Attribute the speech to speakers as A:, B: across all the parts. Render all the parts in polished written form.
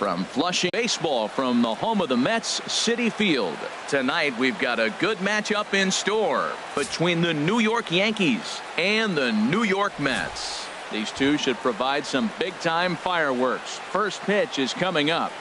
A: from Flushing. Baseball from the home of the Mets, Citi Field. Tonight we've got a good matchup in store between the New York Yankees and the New York Mets. These two should provide some big-time fireworks. First pitch is coming up.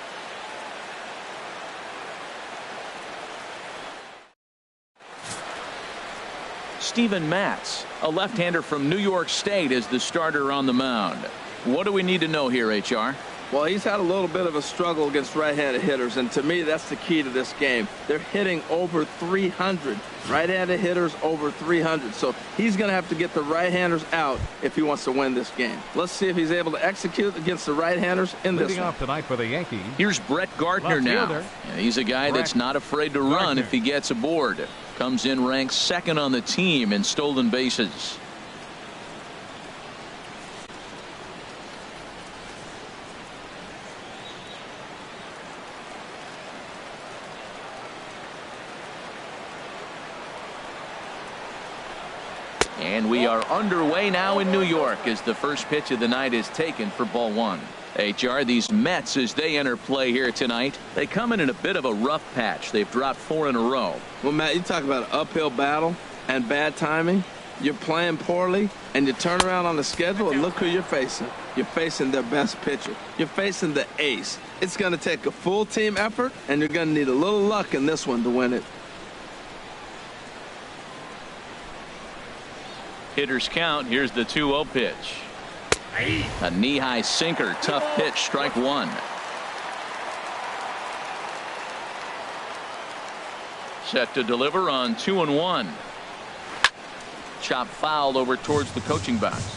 A: Steven Matz, a left-hander from New York State, is the starter on the mound. What do we need to know here, HR?
B: Well, he's had a little bit of a struggle against right-handed hitters, and to me, that's the key to this game. They're hitting over 300. Right-handed hitters over 300. So he's going to have to get the right-handers out if he wants to win this game. Let's see if he's able to execute against the right-handers in this one.
C: Leading off tonight for the Yankees.
A: Here's Brett Gardner now. Yeah, he's a guy that's not afraid to run if he gets aboard. Comes in ranked second on the team in stolen bases. And we are underway now in New York as the first pitch of the night is taken for ball one. HR, these Mets, as they enter play here tonight, they come in a bit of a rough patch. They've dropped 4 in a row.
B: Well, Matt, you talk about an uphill battle and bad timing. You're playing poorly, and you turn around on the schedule, and look who you're facing. You're facing their best pitcher. You're facing the ace. It's going to take a full team effort, and you're going to need a little luck in this one to win it.
A: Hitters count. Here's the 2-0 pitch. A knee-high sinker. Tough pitch. Strike one. Set to deliver on 2-1. Chop foul over towards the coaching box.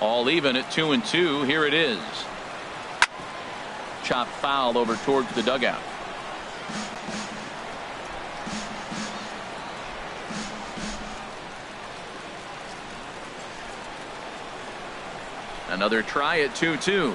A: All even at 2-2. Here it is. Chop foul over towards the dugout. Another try at 2-2.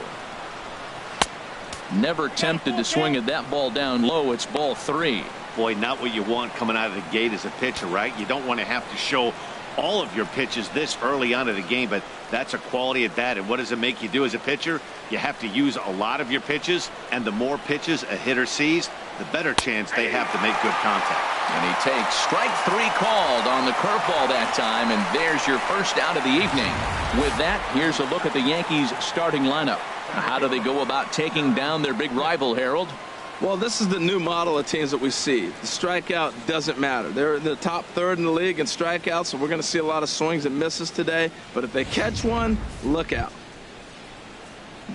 A: Never tempted to swing at that ball down low. It's ball 3.
D: Boy, not what you want coming out of the gate as a pitcher, right? You don't want to have to show all of your pitches this early on in the game, but that's a quality at bat. And what does it make you do as a pitcher? You have to use a lot of your pitches, and the more pitches a hitter sees, the better chance they have to make good contact.
A: And he takes strike 3 called on the curveball that time, and there's your first out of the evening. With that, here's a look at the Yankees starting lineup. How do they go about taking down their big rival, Harold?
B: Well, this is the new model of teams that we see. The strikeout doesn't matter. They're in the top third in the league in strikeouts, so we're going to see a lot of swings and misses today. But if they catch one, look out.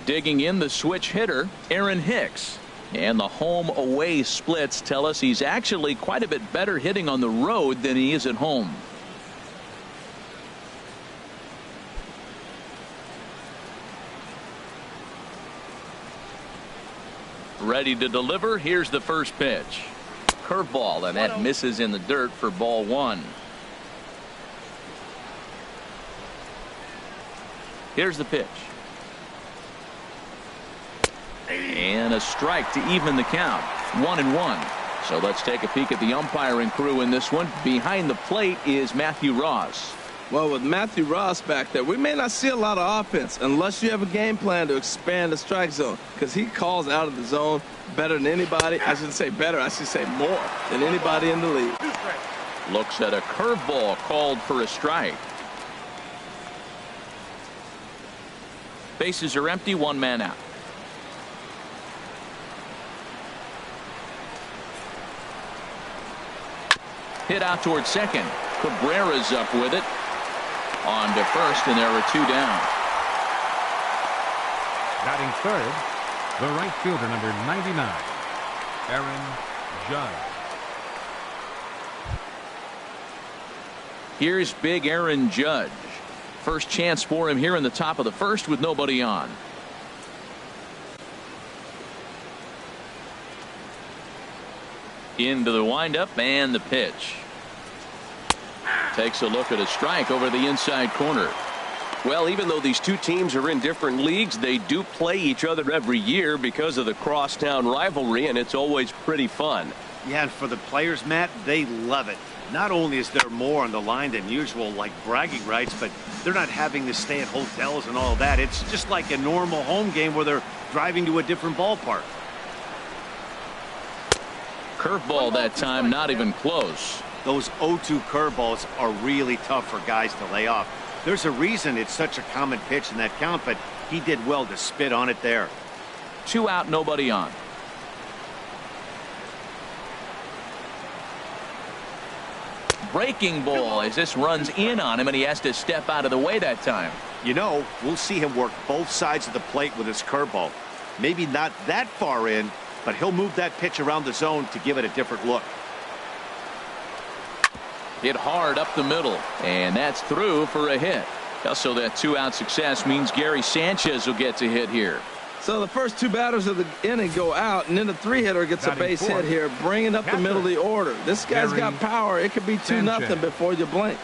A: Digging in the switch hitter, Aaron Hicks. And the home-away splits tell us he's actually quite a bit better hitting on the road than he is at home. Ready to deliver. Here's the first pitch. Curveball, and that misses in the dirt for ball 1. Here's the pitch. And a strike to even the count. 1-1. So let's take a peek at the umpiring crew in this one. Behind the plate is Matthew Ross.
B: Well, with Matthew Ross back there, we may not see a lot of offense unless you have a game plan to expand the strike zone, because he calls out of the zone better than anybody. I shouldn't say better, I should say more than anybody in the league.
A: Looks at a curveball called for a strike. Bases are empty, 1 man out. Hit out towards second. Cabrera's up with it. On to first, and there are 2 down.
C: Batting third, the right fielder, number 99, Aaron Judge.
A: Here's big Aaron Judge. First chance for him here in the top of the first with nobody on. Into the windup and the pitch. Takes a look at a strike over the inside corner.
E: Well, even though these two teams are in different leagues, they do play each other every year because of the crosstown rivalry, and it's always pretty fun.
D: Yeah, and for the players, Matt, they love it. Not only is there more on the line than usual, like bragging rights, but they're not having to stay at hotels and all that. It's just like a normal home game where they're driving to a different ballpark.
A: Curveball that time, not even close.
D: Those 0-2 curveballs are really tough for guys to lay off. There's a reason it's such a common pitch in that count, but he did well to spit on it there.
A: 2 out, nobody on. Breaking ball as this runs in on him, and he has to step out of the way that time.
D: You know, we'll see him work both sides of the plate with his curveball. Maybe not that far in, but he'll move that pitch around the zone to give it a different look.
A: Hit hard up the middle, and that's through for a hit. Also, that 2-out success means Gary Sanchez will get to hit here.
B: So the first 2 batters of the inning go out, and then the 3-hitter gets a base hit here, bringing up the middle of the order. This guy's got power. It could be 2-0 before you blink.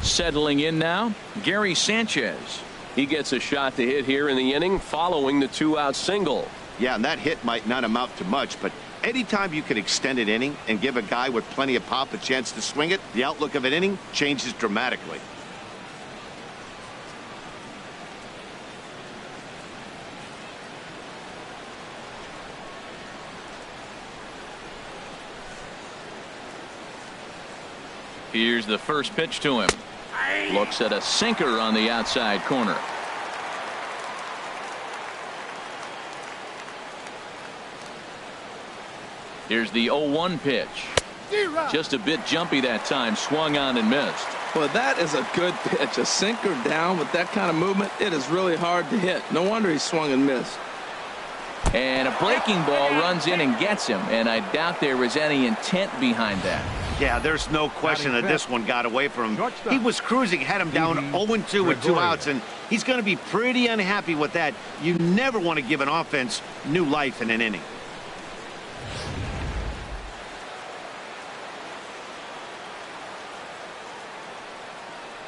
A: Settling in now, Gary Sanchez.
E: He gets a shot to hit here in the inning following the 2-out single.
D: Yeah, and that hit might not amount to much, but anytime you can extend an inning and give a guy with plenty of pop a chance to swing it, the outlook of an inning changes dramatically.
A: Here's the first pitch to him. Looks at a sinker on the outside corner. Here's the 0-1 pitch. Just a bit jumpy that time. Swung on and missed.
B: Well, that is a good pitch. A sinker down with that kind of movement, it is really hard to hit. No wonder he swung and missed.
A: And a breaking ball runs in and gets him. And I doubt there was any intent behind that.
D: Yeah, there's no question that this one got away from him. He was cruising, had him down 0-2 with 2 outs, and he's going to be pretty unhappy with that. You never want to give an offense new life in an inning.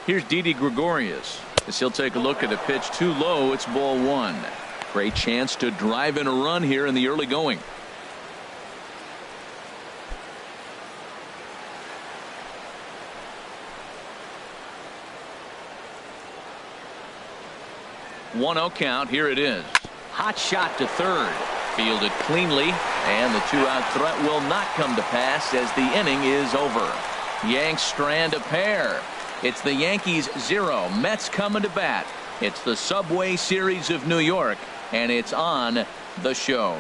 A: Here's Didi Gregorius as he'll take a look at a pitch too low. It's ball 1. Great chance to drive in a run here in the early going. One-0 count. Here it is. Hot shot to third. Fielded cleanly, and the 2-out threat will not come to pass as the inning is over. Yanks strand a pair. It's the Yankees 0, Mets coming to bat. It's the Subway Series of New York, and it's on the show.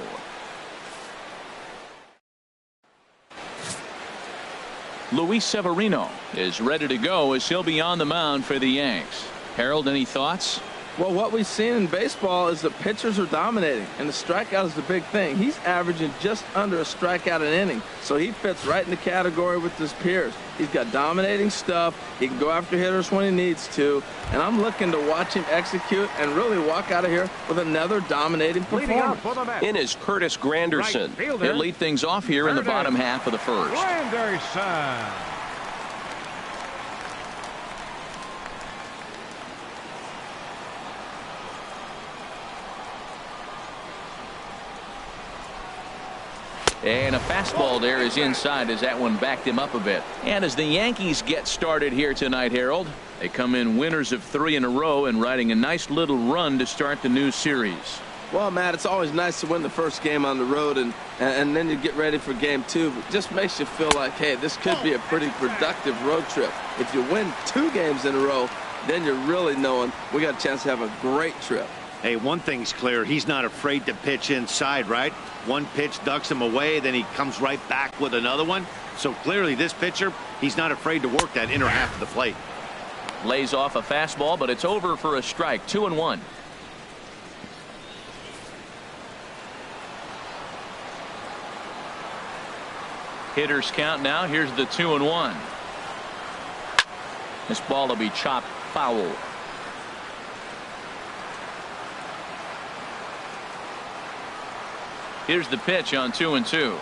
A: Luis Severino is ready to go as he'll be on the mound for the Yanks. Harold, any thoughts?
B: Well, what we've seen in baseball is the pitchers are dominating, and the strikeout is the big thing. He's averaging just under a strikeout an inning, so he fits right in the category with his peers. He's got dominating stuff. He can go after hitters when he needs to, and I'm looking to watch him execute and really walk out of here with another dominating performance.
E: In is Curtis Granderson.
A: He'll lead things off here in the bottom half of the first.
C: Granderson.
A: And a fastball there is inside as that one backed him up a bit. And as the Yankees get started here tonight, Harold, they come in winners of 3 in a row and riding a nice little run to start the new series.
B: Well, Matt, it's always nice to win the first game on the road, and then you get ready for game 2. It just makes you feel like, hey, this could be a pretty productive road trip. If you win 2 games in a row, then you're really knowing we got a chance to have a great trip.
D: Hey, one thing's clear. He's not afraid to pitch inside, right? One pitch ducks him away, then he comes right back with another one. So clearly this pitcher, he's not afraid to work that inner half of the plate.
A: Lays off a fastball, but it's over for a strike. 2-1. Hitters count now. Here's the 2-1. This ball will be chopped foul. Here's the pitch on 2-2.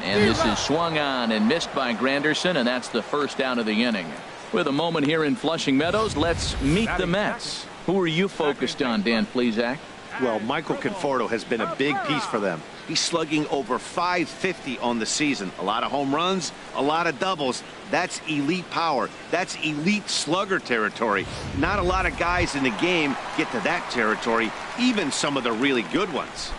A: And this is swung on and missed by Granderson, and that's the first out of the inning. With a moment here in Flushing Meadows, let's meet the Mets. Who are you focused on, Dan Plesac?
D: Well, Michael Conforto has been a big piece for them. He's slugging over .550 on the season. A lot of home runs, a lot of doubles. That's elite power. That's elite slugger territory. Not a lot of guys in the game get to that territory, even some of the really good ones.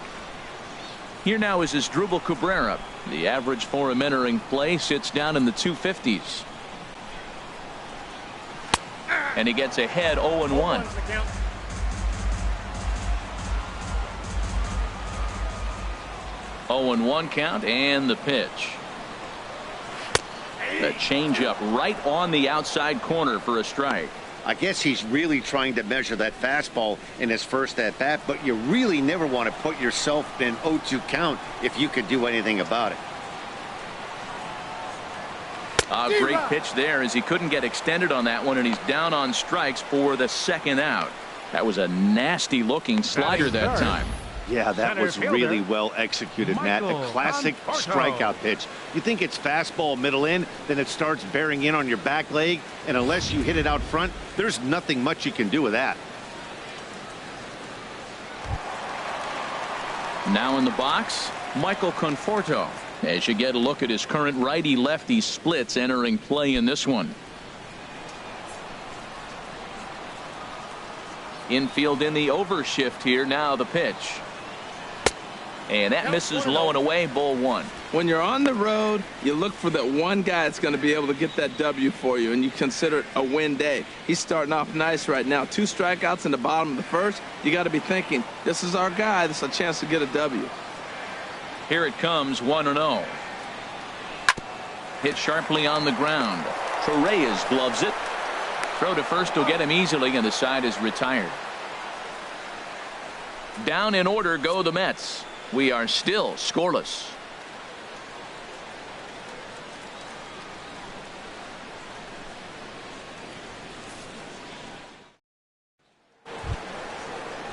A: Here now is Asdrubal Cabrera. The average for him entering play sits down in the 250s. And he gets ahead 0-1. Oh, and 1 count, and the pitch. The changeup right on the outside corner for a strike.
D: I guess he's really trying to measure that fastball in his first at bat, but you really never want to put yourself in 0-2 count if you could do anything about it.
A: A great pitch there as he couldn't get extended on that one, and he's down on strikes for the second out. That was a nasty looking slider that time.
D: Yeah, that was really well executed, Matt. A classic strikeout pitch. You think it's fastball middle in, then it starts bearing in on your back leg, and unless you hit it out front, there's nothing much you can do with that.
A: Now in the box, Michael Conforto. As you get a look at his current righty-lefty splits entering play in this one. Infield in the overshift here. Now the pitch. And that misses low and away, ball 1.
B: When you're on the road, you look for that one guy that's going to be able to get that W for you, and you consider it a win day. He's starting off nice right now. 2 strikeouts in the bottom of the first. You got to be thinking, this is our guy. This is a chance to get a W.
A: Here it comes, 1-0. Hit sharply on the ground. Torres gloves it. Throw to first will get him easily, and the side is retired. Down in order go the Mets. We are still scoreless.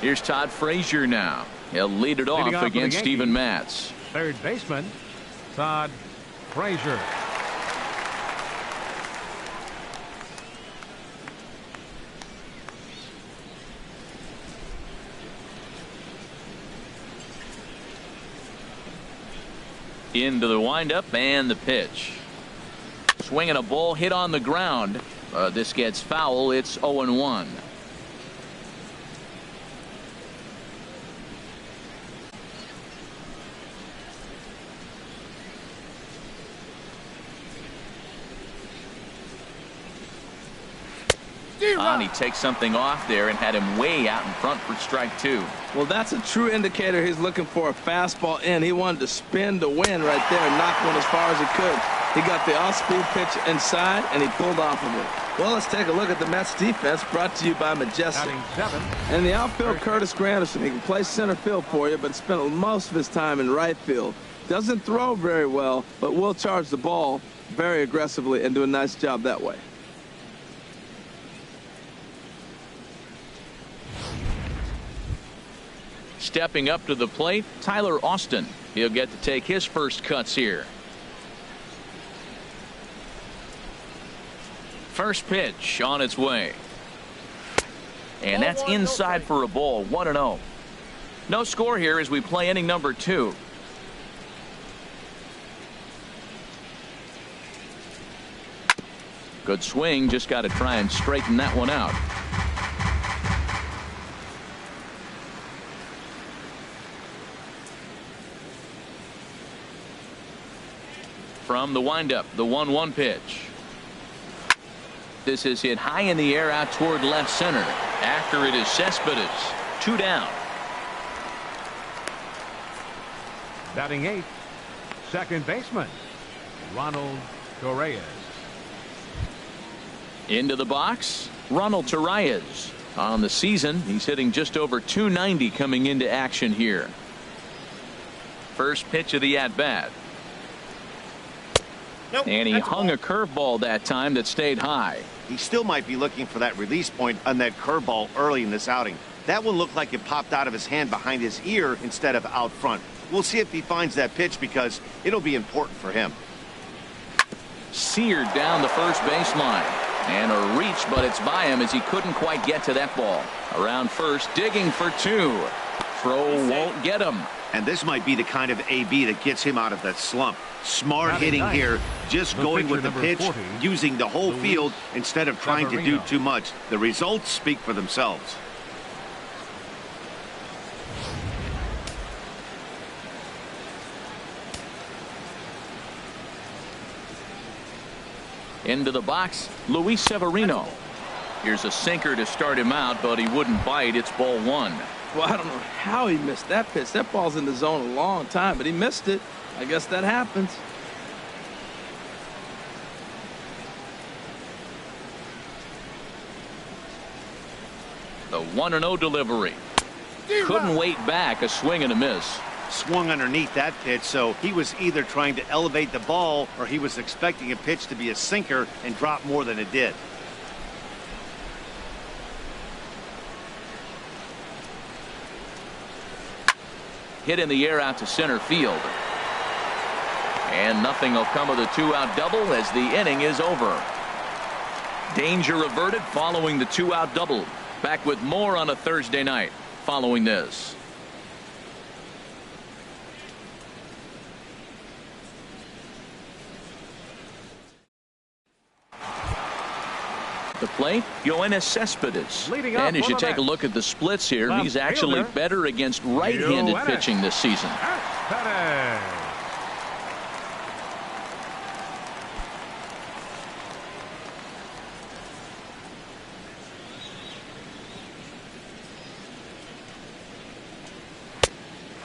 A: Here's Todd Frazier now. He'll lead it off against Steven Matz.
C: Third baseman, Todd Frazier.
A: Into the windup and the pitch. Swinging a ball hit on the ground. This gets foul. It's 0-1. And he takes something off there and had him way out in front for strike 2.
B: Well, that's a true indicator. He's looking for a fastball in. He wanted to spin the win right there and knock one as far as he could. He got the off-speed pitch inside, and he pulled off of it. Well, let's take a look at the Mets defense, brought to you by Majestic. And the outfield, Curtis Granderson. He can play center field for you, but spent most of his time in right field. Doesn't throw very well, but will charge the ball very aggressively and do a nice job that way.
A: Stepping up to the plate, Tyler Austin. He'll get to take his first cuts here. First pitch on its way. And that's inside for a ball. 1-0. No score here as we play inning number 2. Good swing. Just got to try and straighten that one out. From the windup, the 1-1 pitch. This is hit high in the air out toward left center. After it is Cespedes. 2 down.
C: Batting 8th, second baseman, Ronald Torres.
A: Into the box, Ronald Torres. On the season, he's hitting just over .290 coming into action here. First pitch of the at-bat.
D: Nope,
A: and he hung a curveball that time that stayed high.
D: He still might be looking for that release point on that curveball early in this outing. That one looked like it popped out of his hand behind his ear instead of out front. We'll see if he finds that pitch because it'll be important for him.
A: Seared down the first baseline. And a reach, but it's by him as he couldn't quite get to that ball. Around first, digging for two. Throw won't get him.
D: And this might be the kind of AB that gets him out of that slump. Smart hitting here, just going with the pitch, using the whole field instead of trying to do too much. The results speak for themselves.
A: Into the box, Luis Severino. Here's a sinker to start him out, but he wouldn't bite. It's ball one.
B: Well, I don't know how he missed that pitch. That ball's in the zone a long time, but he missed it. I guess that happens.
A: The 1-0 delivery. Couldn't wait back. A swing and a miss.
D: Swung underneath that pitch, so he was either trying to elevate the ball or he was expecting a pitch to be a sinker and drop more than it did.
A: Hit in the air out to center field. And nothing will come of the two-out double as the inning is over. Danger averted following the two-out double. Back with more on a Thursday night following this. The plate, Yoenis Cespedes. And as you take a look at the splits here, he's actually better against right-handed pitching this season.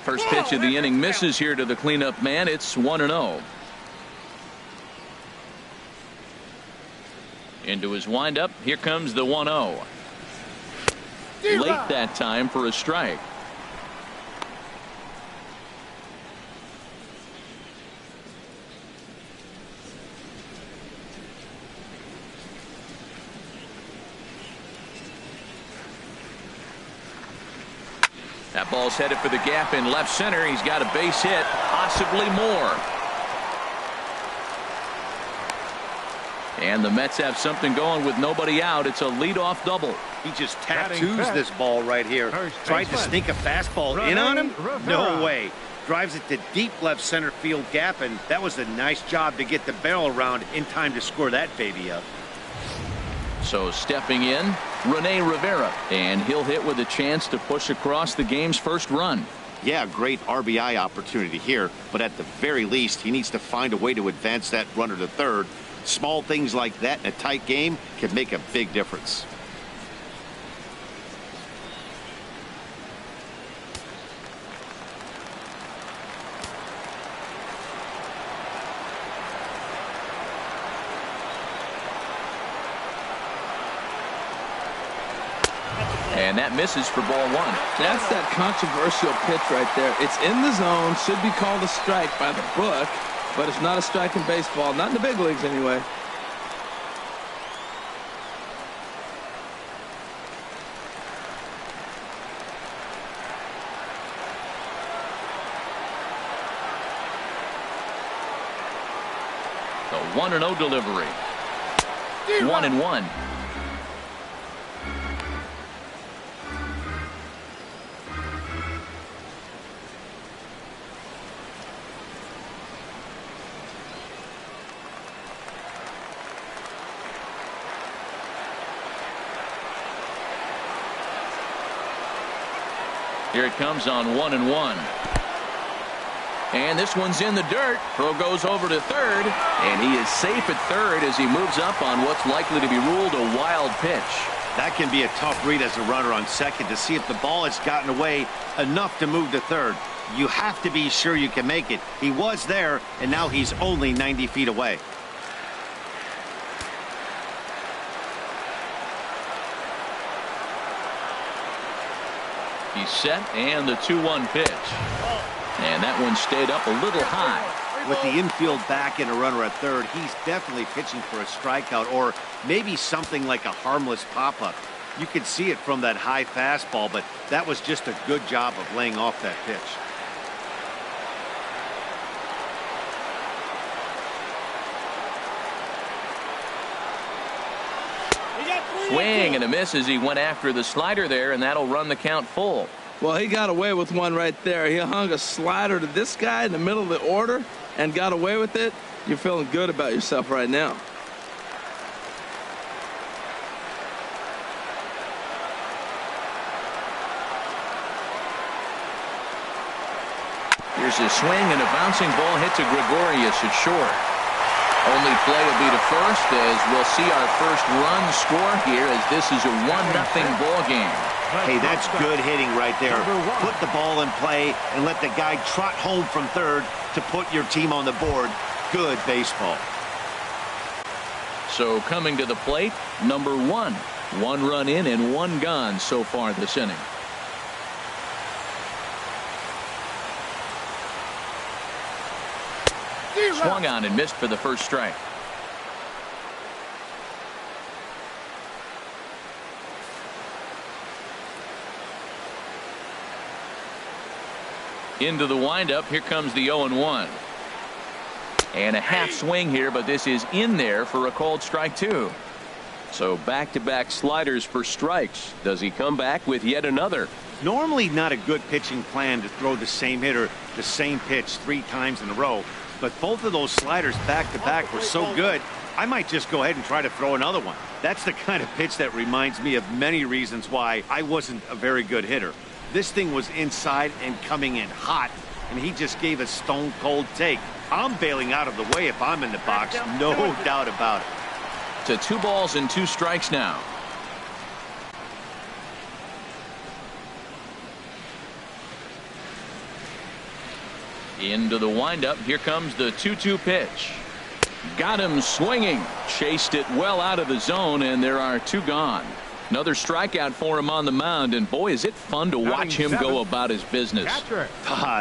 A: First pitch of the inning misses here to the cleanup man. It's 1-0. Into his windup. Here comes the 1-0. Late that time for a strike. That ball's headed for the gap in left center. He's got a base hit, possibly more. And the Mets have something going with nobody out. It's a leadoff double.
D: He just tattoos this ball right here. Tried to sneak a fastball in on him? No way. Drives it to deep left center field gap, and that was a nice job to get the barrel around in time to score that baby up.
A: So stepping in, Rene Rivera, and he'll hit with a chance to push across the game's first run.
D: Yeah, great RBI opportunity here, but at the very least, he needs to find a way to advance that runner to third. Small things like that in a tight game can make a big difference.
A: And that misses for ball one.
B: That's that controversial pitch right there. It's in the zone, should be called a strike by the book, but it's not a strike in baseball, not in the big leagues anyway.
A: The 1-0 delivery. 1-1. Here it comes on 1-1. And this one's in the dirt. Throw goes over to third, and he is safe at third as he moves up on what's likely to be ruled a wild pitch.
D: That can be a tough read as a runner on second to see if the ball has gotten away enough to move to third. You have to be sure you can make it. He was there, and now he's only 90 feet away.
A: He's set, and the 2-1 pitch. And that one stayed up a little high.
D: With the infield back and a runner at third, he's definitely pitching for a strikeout or maybe something like a harmless pop-up. You could see it from that high fastball, but that was just a good job of laying off that pitch.
A: Swing and a miss as he went after the slider there, and that'll run the count full.
B: Well, he got away with one right there. He hung a slider to this guy in the middle of the order and got away with it. You're feeling good about yourself right now.
A: Here's a swing and a bouncing ball hit to Gregorius at short. Only play will be to first as we'll see our first run score here as this is a 1-0 ball game.
D: Hey, that's good hitting right there. Put the ball in play and let the guy trot home from third to put your team on the board. Good baseball.
A: So coming to the plate, number 1. 1 run in and 1 gone so far this inning. Swung on and missed for the first strike. Into the windup. Here comes the 0-1. And a half swing here, but this is in there for a called strike 2.
E: So back-to-back sliders for strikes. Does he come back with yet another?
D: Normally not a good pitching plan to throw the same hitter the same pitch 3 times in a row. But both of those sliders back-to-back were so good, I might just go ahead and try to throw another one. That's the kind of pitch that reminds me of many reasons why I wasn't a very good hitter. This thing was inside and coming in hot, and he just gave a stone-cold take. I'm bailing out of the way if I'm in the box, no doubt about it.
A: To 2 balls and 2 strikes now. Into the windup. Here comes the 2-2 pitch. Got him swinging. Chased it well out of the zone, and there are 2 gone. Another strikeout for him on the mound, and boy, is it fun to watch him go about his business.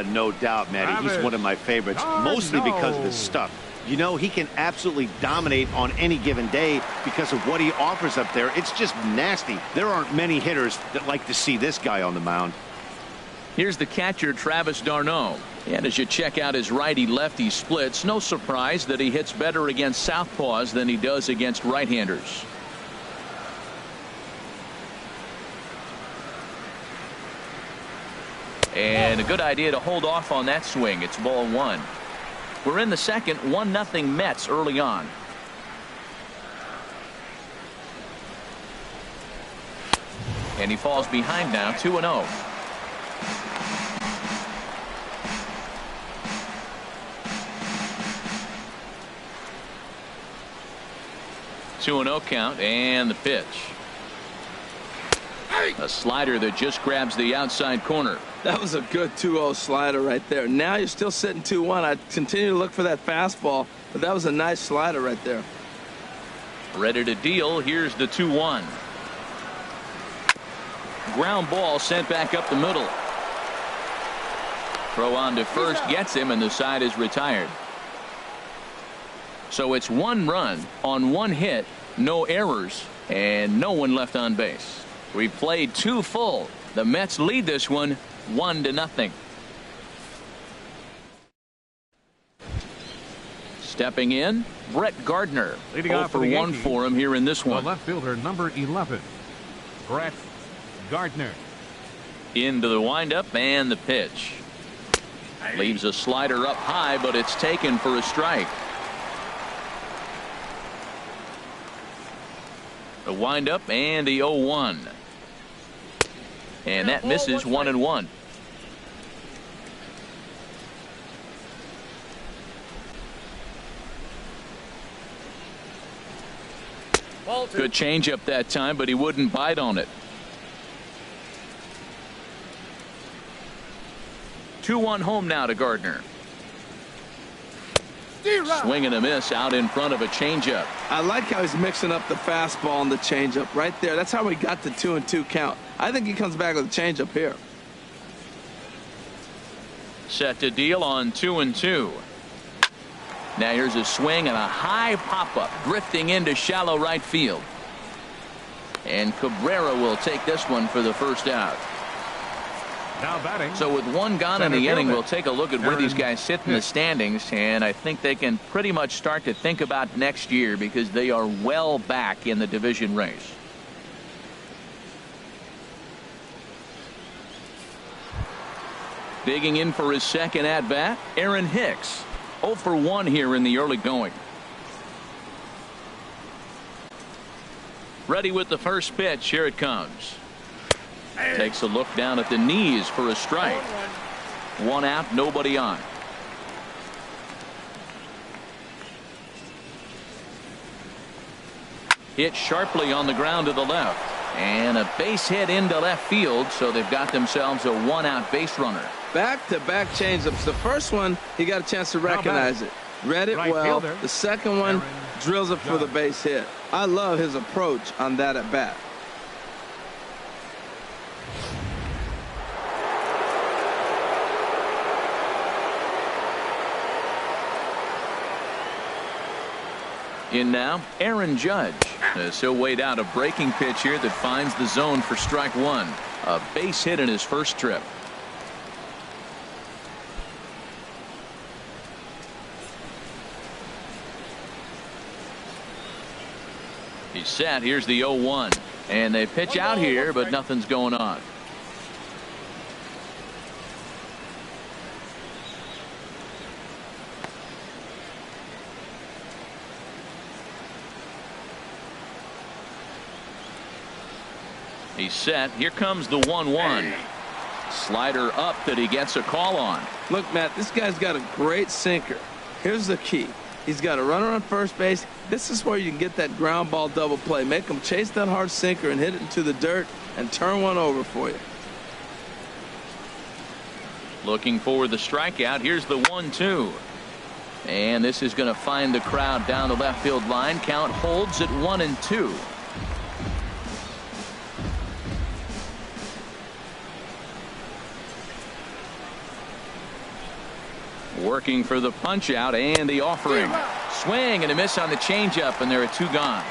D: No doubt, Matty. He's one of my favorites, mostly because of his stuff. You know, he can absolutely dominate on any given day because of what he offers up there. It's just nasty. There aren't many hitters that like to see this guy on the mound.
A: Here's the catcher, Travis d'Arnaud. And as you check out his righty-lefty splits, no surprise that he hits better against southpaws than he does against right-handers. And a good idea to hold off on that swing. It's ball 1. We're in the second. 1-0 Mets early on. And he falls behind now, 2-0. Two and 0 count, and the pitch. A slider that just grabs the outside corner.
B: That was a good 2-0 slider right there. Now you're still sitting 2-1. I continue to look for that fastball, but that was a nice slider right there.
A: Ready to deal. Here's the 2-1. Ground ball sent back up the middle. Throw on to first gets him, and the side is retired. So it's 1 run on 1 hit, no errors, and no one left on base. We played 2 full. The Mets lead this one 1-0. Stepping in, Brett Gardner.
C: Leading
A: 0
C: off
A: for
C: for the
A: 1
C: Yankees,
A: for him here in this
C: the
A: one.
C: left fielder, number 11, Brett Gardner.
A: Into the windup and the pitch. Leaves a slider up high, but it's taken for a strike. The windup and the 0-1. And that misses 1-1. Good changeup that time, but he wouldn't bite on it. 2-1 home now to Gardner. Swing and a miss out in front of a changeup.
B: I like how he's mixing up the fastball and the changeup right there. That's how we got the 2-2 count. I think he comes back with a changeup here.
A: Set to deal on 2-2. Now here's a swing and a high pop-up drifting into shallow right field. And Cabrera will take this one for the first out.
C: Now batting.
A: So with 1 gone in the inning, we'll take a look at where these guys sit in the standings, and I think they can pretty much start to think about next year because they are well back in the division race. Digging in for his second at-bat, Aaron Hicks. 0 for 1 here in the early going. Ready with the first pitch. Here it comes. Takes a look down at the knees for a strike. 1 out, nobody on. Hit sharply on the ground to the left. And a base hit into left field, so they've got themselves a 1-out base runner.
B: Back-to-back changeups. The first one, he got a chance to recognize it. Read it well. The second one, drills it for the base hit. I love his approach on that at-bat.
A: In now, Aaron Judge. So weighed out a breaking pitch here that finds the zone for strike 1. A base hit in his first trip. He's set. Here's the 0-1. And they pitch out here, but nothing's going on. He's set. Here comes the 1-1. Slider up that he gets a call on.
B: Look, Matt, this guy's got a great sinker. Here's the key. He's got a runner on first base. This is where you can get that ground ball double play. Make him chase that hard sinker and hit it into the dirt and turn one over for you.
A: Looking for the strikeout. Here's the 1-2. And this is going to find the crowd down the left field line. Count holds at 1-2. Working for the punch out and the offering. Swing and a miss on the changeup, and there are 2 gone.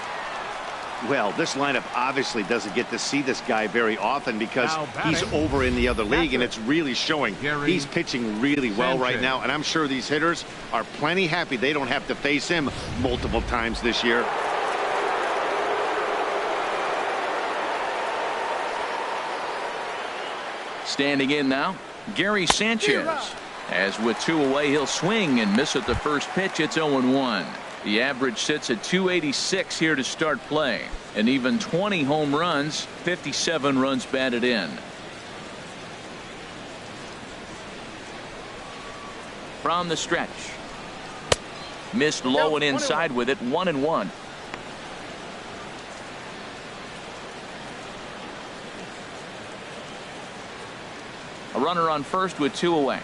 D: Well, this lineup obviously doesn't get to see this guy very often because he's over in the other league, and it's really showing. He's pitching really well right now, and I'm sure these hitters are plenty happy they don't have to face him multiple times this year.
A: Standing in now, Gary Sanchez. As with 2 away, he'll swing and miss at the first pitch. It's 0-1. The average sits at 286 here to start play. And even 20 home runs, 57 runs batted in. From the stretch. Missed low and inside with it. 1-1. A runner on first with 2 away.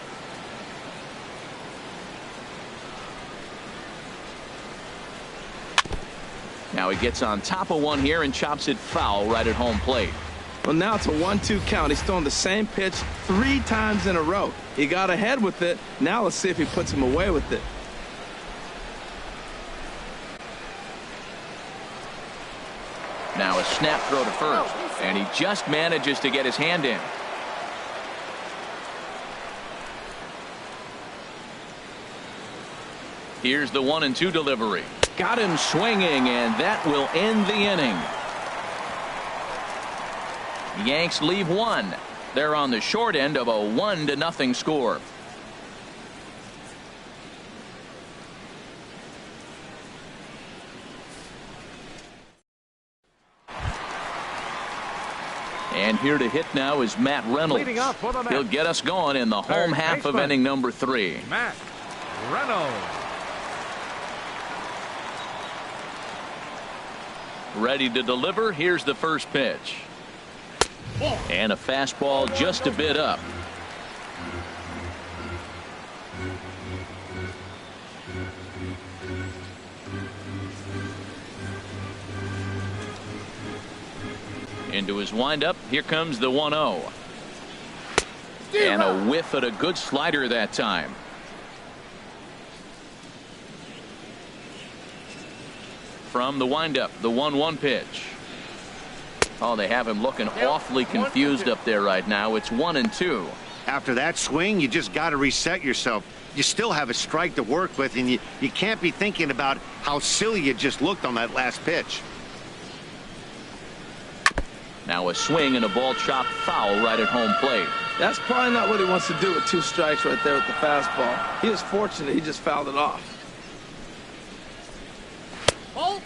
A: Now he gets on top of one here and chops it foul right at home plate.
B: Well, now it's a 1-2 count. He's throwing the same pitch 3 times in a row. He got ahead with it. Now let's see if he puts him away with it.
A: Now a snap throw to first, and he just manages to get his hand in. Here's the 1-2 delivery. Got him swinging, and that will end the inning. Yanks leave 1. They're on the short end of a 1-0 score. And here to hit now is Matt Reynolds. He'll get us going in the home half of inning number 3.
C: Matt Reynolds.
A: Ready to deliver. Here's the first pitch. And a fastball just a bit up. Into his windup. Here comes the 1-0. And a whiff at a good slider that time. From the windup, the 1-1 pitch. Oh, they have him looking awfully confused up there right now. It's 1-2.
D: After that swing, you just got to reset yourself. You still have a strike to work with, and you can't be thinking about how silly you just looked on that last pitch.
A: Now a swing and a ball chopped foul right at home plate.
B: That's probably not what he wants to do with 2 strikes right there with the fastball. He was fortunate he just fouled it off.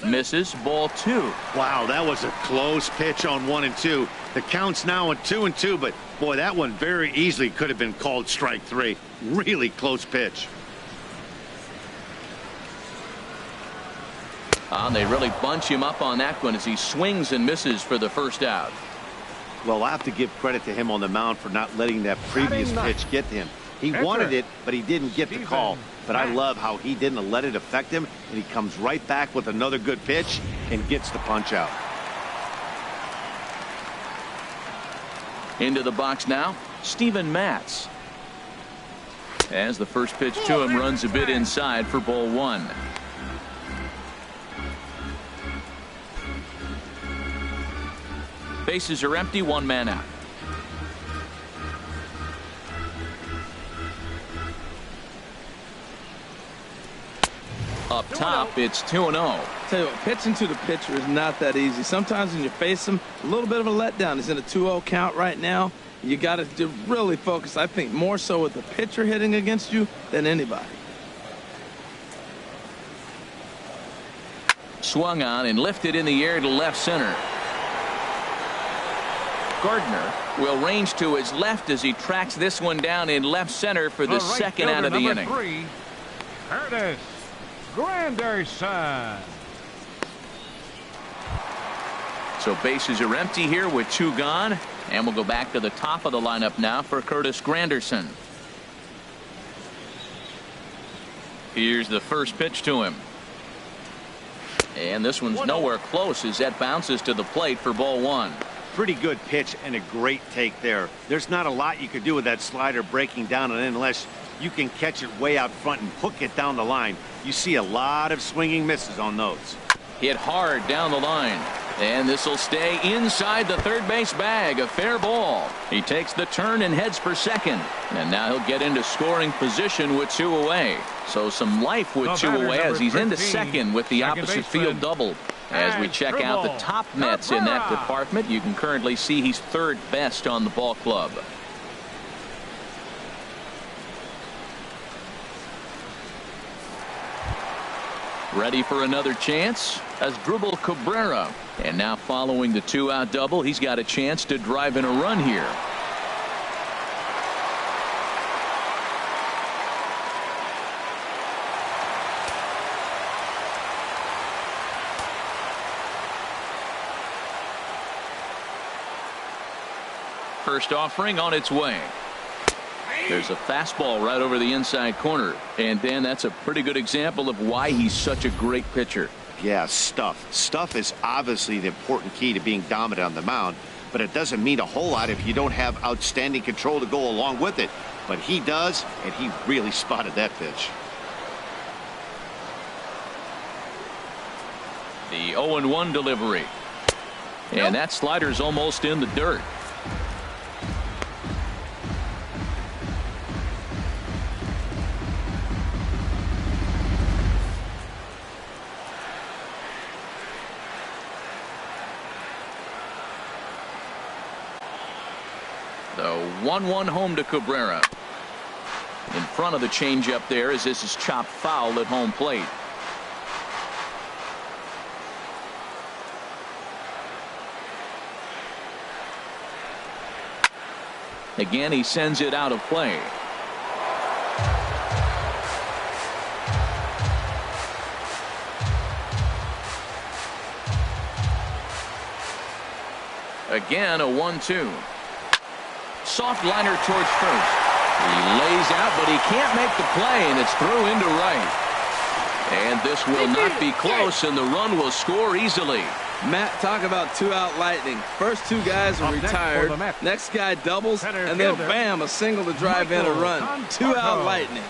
A: Misses, ball 2.
D: Wow, that was a close pitch on 1 and 2. The count's now on 2 and 2, but boy, that one very easily could have been called strike 3. Really close pitch.
A: They really bunch him up on that one as he swings and misses for the first out.
D: Well, I have to give credit to him on the mound for not letting that previous pitch get to him. He wanted it, but he didn't get the call. But I love how he didn't let it affect him, and he comes right back with another good pitch and gets the punch out.
A: Into the box now, Steven Matz. As the first pitch to him runs a bit inside for ball 1. Bases are empty, 1 man out. Up top, it's 2-0.
B: Tell you what, pitching to the pitcher is not that easy. Sometimes when you face him, a little bit of a letdown. He's in a 2-0 count right now. You got to really focus, I think, more so with the pitcher hitting against you than anybody.
A: Swung on and lifted in the air to left center. Gardner will range to his left as he tracks this one down in left center for the second out of the inning.
C: Curtis Granderson.
A: So bases are empty here with 2 gone, and we'll go back to the top of the lineup now for Curtis Granderson. Here's the first pitch to him. And this one's nowhere close as that bounces to the plate for ball 1.
D: Pretty good pitch and a great take there. There's not a lot you could do with that slider breaking down and in unless you can catch it way out front and hook it down the line. You see a lot of swinging misses on those.
A: Hit hard down the line. And this will stay inside the third base bag. A fair ball. He takes the turn and heads for second. And now he'll get into scoring position with 2 away. So some life with 2 away as he's into second with the opposite field double. As we check out the top Mets in that department, you can currently see he's 3rd best on the ball club. Ready for another chance as Dribble Cabrera. And now following the 2-out double, he's got a chance to drive in a run here. First offering on its way. There's a fastball right over the inside corner. And Dan, that's a pretty good example of why he's such a great pitcher.
D: Yeah, stuff. Stuff is obviously the important key to being dominant on the mound, but it doesn't mean a whole lot if you don't have outstanding control to go along with it. But he does, and he really spotted that pitch.
A: The 0-1 delivery. And that slider's almost in the dirt. The 1-1 home to Cabrera. In front of the changeup there as this is chopped foul at home plate. Again, he sends it out of play. Again, a 1-2. Soft liner towards first. He lays out, but he can't make the play, and it's through into right. And this will not be close, and the run will score easily.
B: Matt, talk about 2-out lightning. First 2 guys are retired. Next guy doubles, and then bam, a single to drive in a run. 2-out lightning.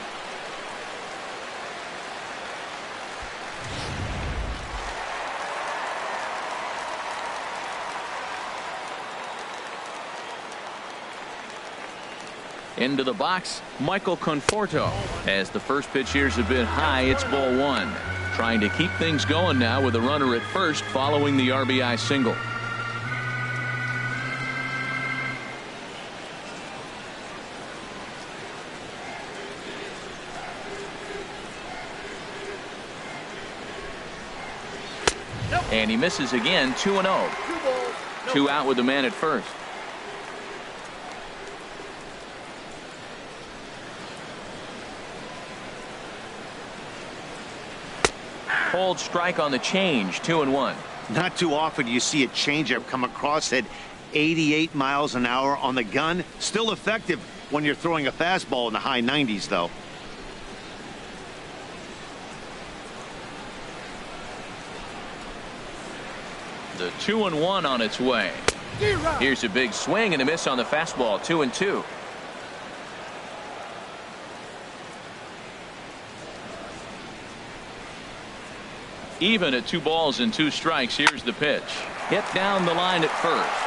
A: Into the box, Michael Conforto. As the first pitch here's a bit high, it's ball 1. Trying to keep things going now with a runner at first following the RBI single. And he misses again. 2-0. 2 out with the man at first. Cold strike on the change. 2-1.
D: Not too often you see a changeup come across at 88 miles an hour on the gun. Still effective when you're throwing a fastball in the high 90s, though.
A: The 2-1 on its way. Here's a big swing and a miss on the fastball. 2-2. Even at 2 balls and 2 strikes. Here's the pitch. Hit down the line at first.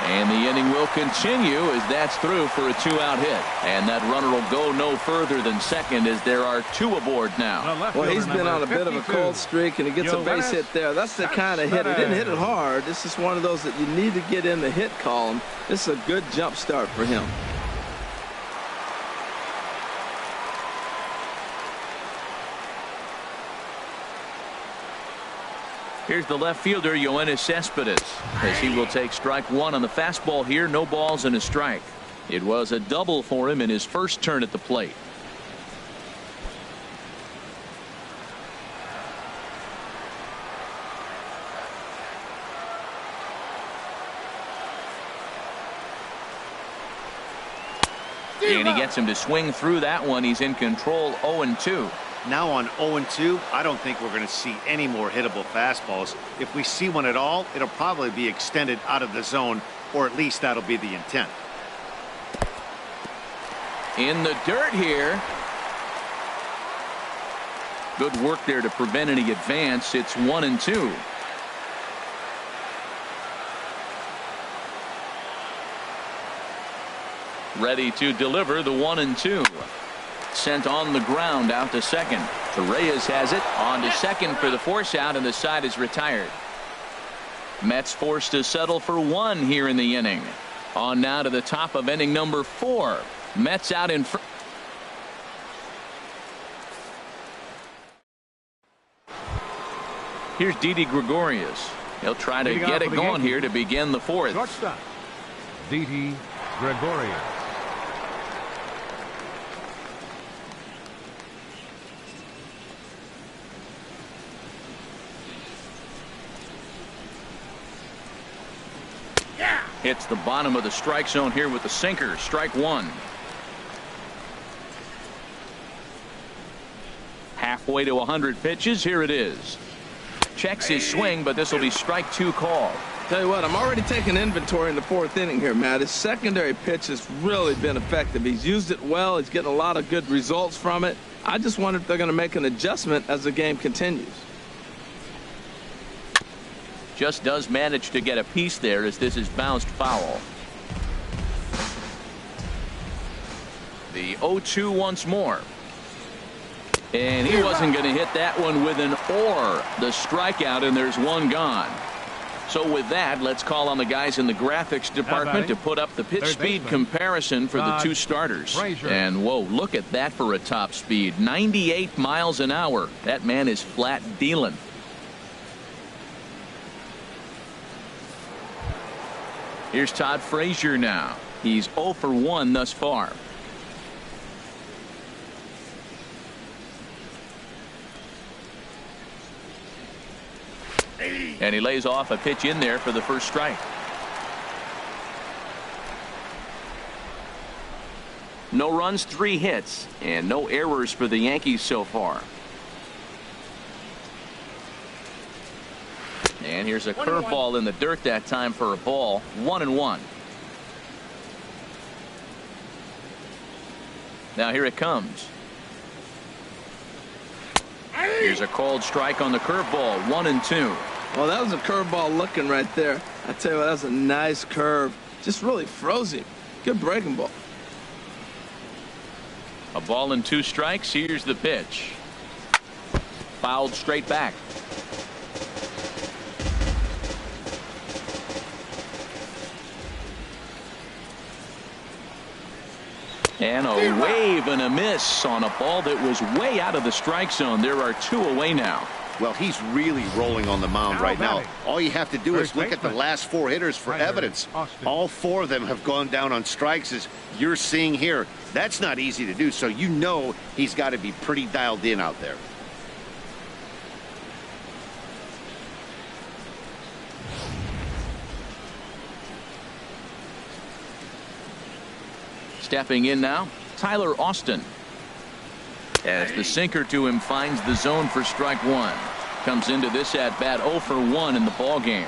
A: And the inning will continue as that's through for a 2-out hit. And that runner will go no further than second as there are 2 aboard now.
B: Well, he's been on a bit of a cold streak, and he gets a base hit there. That's the kind of hit. He didn't hit it hard. This is one of those that you need to get in the hit column. This is a good jump start for him.
A: Here's the left fielder, Yoenis Cespedes, as he will take strike 1 on the fastball here. No balls and a strike. It was a double for him in his first turn at the plate. And he gets him to swing through that one. He's in control. 0-2.
D: Now on 0-2, I don't think we're going to see any more hittable fastballs. If we see one at all, it'll probably be extended out of the zone, or at least that'll be the intent.
A: In the dirt here. Good work there to prevent any advance. It's 1-2. Ready to deliver the 1-2. Sent on the ground out to second. Reyes has it on to second for the force out, and the side is retired. Mets forced to settle for 1 here in the inning. On now to the top of inning number 4. Mets out in front. Here's Didi Gregorius. He'll try to get it going here to begin the 4th.
C: Shortstop, Didi Gregorius.
A: Hits the bottom of the strike zone here with the sinker. Strike 1. Halfway to 100 pitches. Here it is. Checks his swing, but this will be strike 2 call.
B: Tell you what, I'm already taking inventory in the 4th inning here, Matt. His secondary pitch has really been effective. He's used it well. He's getting a lot of good results from it. I just wonder if they're going to make an adjustment as the game continues.
A: Just does manage to get a piece there as this is bounced foul. The 0-2 once more. And he wasn't going to hit that one with an or. The strikeout, and there's 1 gone. So with that, let's call on the guys in the graphics department to put up the pitch speed comparison for the 2 starters. And whoa, look at that for a top speed. 98 miles an hour. That man is flat dealing. Here's Todd Frazier now. He's 0 for 1 thus far. And he lays off a pitch in there for the first strike. No runs, 3 hits, and no errors for the Yankees so far. And here's a curveball in the dirt that time for a ball. 1-1. Now here it comes. Here's a called strike on the curveball. 1-2.
B: Well, that was a curveball looking right there. I tell you what, that was a nice curve. Just really froze him. Good breaking ball.
A: A ball and 2 strikes. Here's the pitch. Fouled straight back. And a wave and a miss on a ball that was way out of the strike zone. There are 2 away now.
D: Well, he's really rolling on the mound right now. All you have to do is look at the last 4 hitters for evidence. All 4 of them have gone down on strikes, as you're seeing here. That's not easy to do, so you know he's got to be pretty dialed in out there.
A: Stepping in now, Tyler Austin. As the sinker to him finds the zone for strike 1. Comes into this at bat 0 for 1 in the ball game.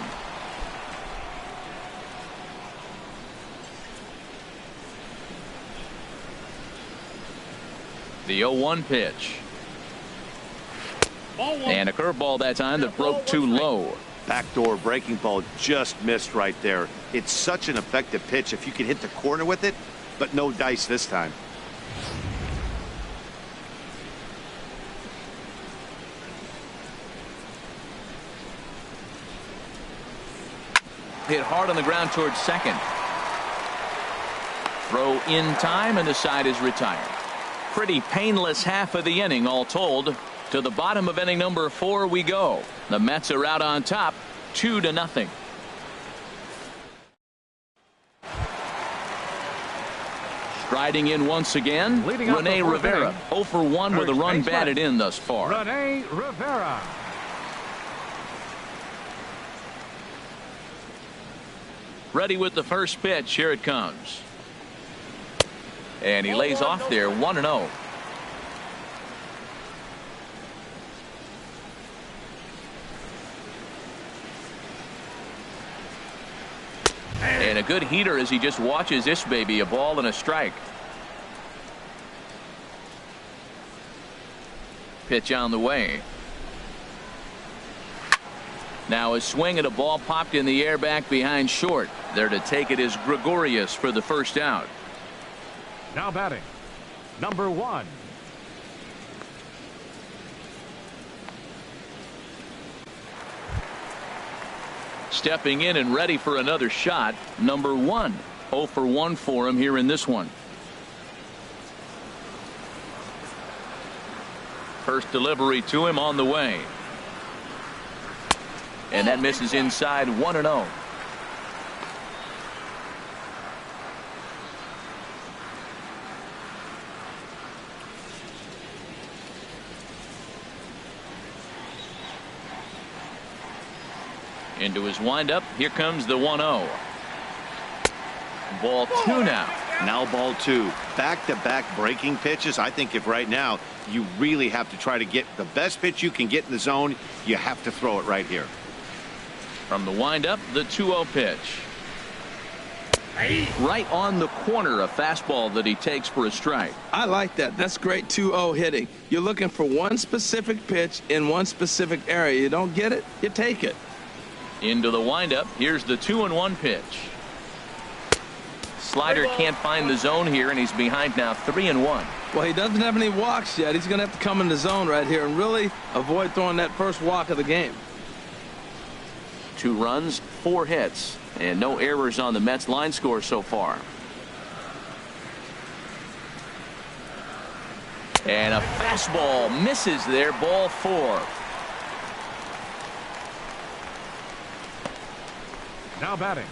A: The 0-1 pitch. And a curveball that time that broke too low.
D: Backdoor breaking ball just missed right there. It's such an effective pitch if you can hit the corner with it, but no dice this time.
A: Hit hard on the ground towards second. Throw in time, and the side is retired. Pretty painless half of the inning all told. To the bottom of inning number 4 we go. The Mets are out on top 2-0. Striding in once again, Rene Rivera 0 for 1 with a run batted in thus far.
C: Rene Rivera.
A: Ready with the first pitch. Here it comes. And he lays off there 1-0. And a good heater as he just watches this baby. A ball and a strike. Pitch on the way. Now a swing and a ball popped in the air back behind short. There to take it is Gregorius for the first out.
C: Now batting, number 1.
A: Stepping in and ready for another shot, number 1. 0 for 1 for him here in this one. First delivery to him on the way. And that misses inside 1-0. Into his windup. Here comes the 1-0. Ball 2 now.
D: Now ball 2. Back-to-back breaking pitches. I think if right now you really have to try to get the best pitch you can get in the zone, you have to throw it right here.
A: From the windup, the 2-0 pitch. Right on the corner, a fastball that he takes for a strike.
B: I like that. That's great 2-0 hitting. You're looking for one specific pitch in one specific area. You don't get it, you take it.
A: Into the windup. Here's the 2-1 pitch. Slider can't find the zone here, and he's behind now 3-1.
B: Well, he doesn't have any walks yet. He's going to have to come in the zone right here and really avoid throwing that first walk of the game.
A: 2 runs, 4 hits, and no errors on the Mets line score so far. And a fastball misses there, ball 4.
C: Now batting,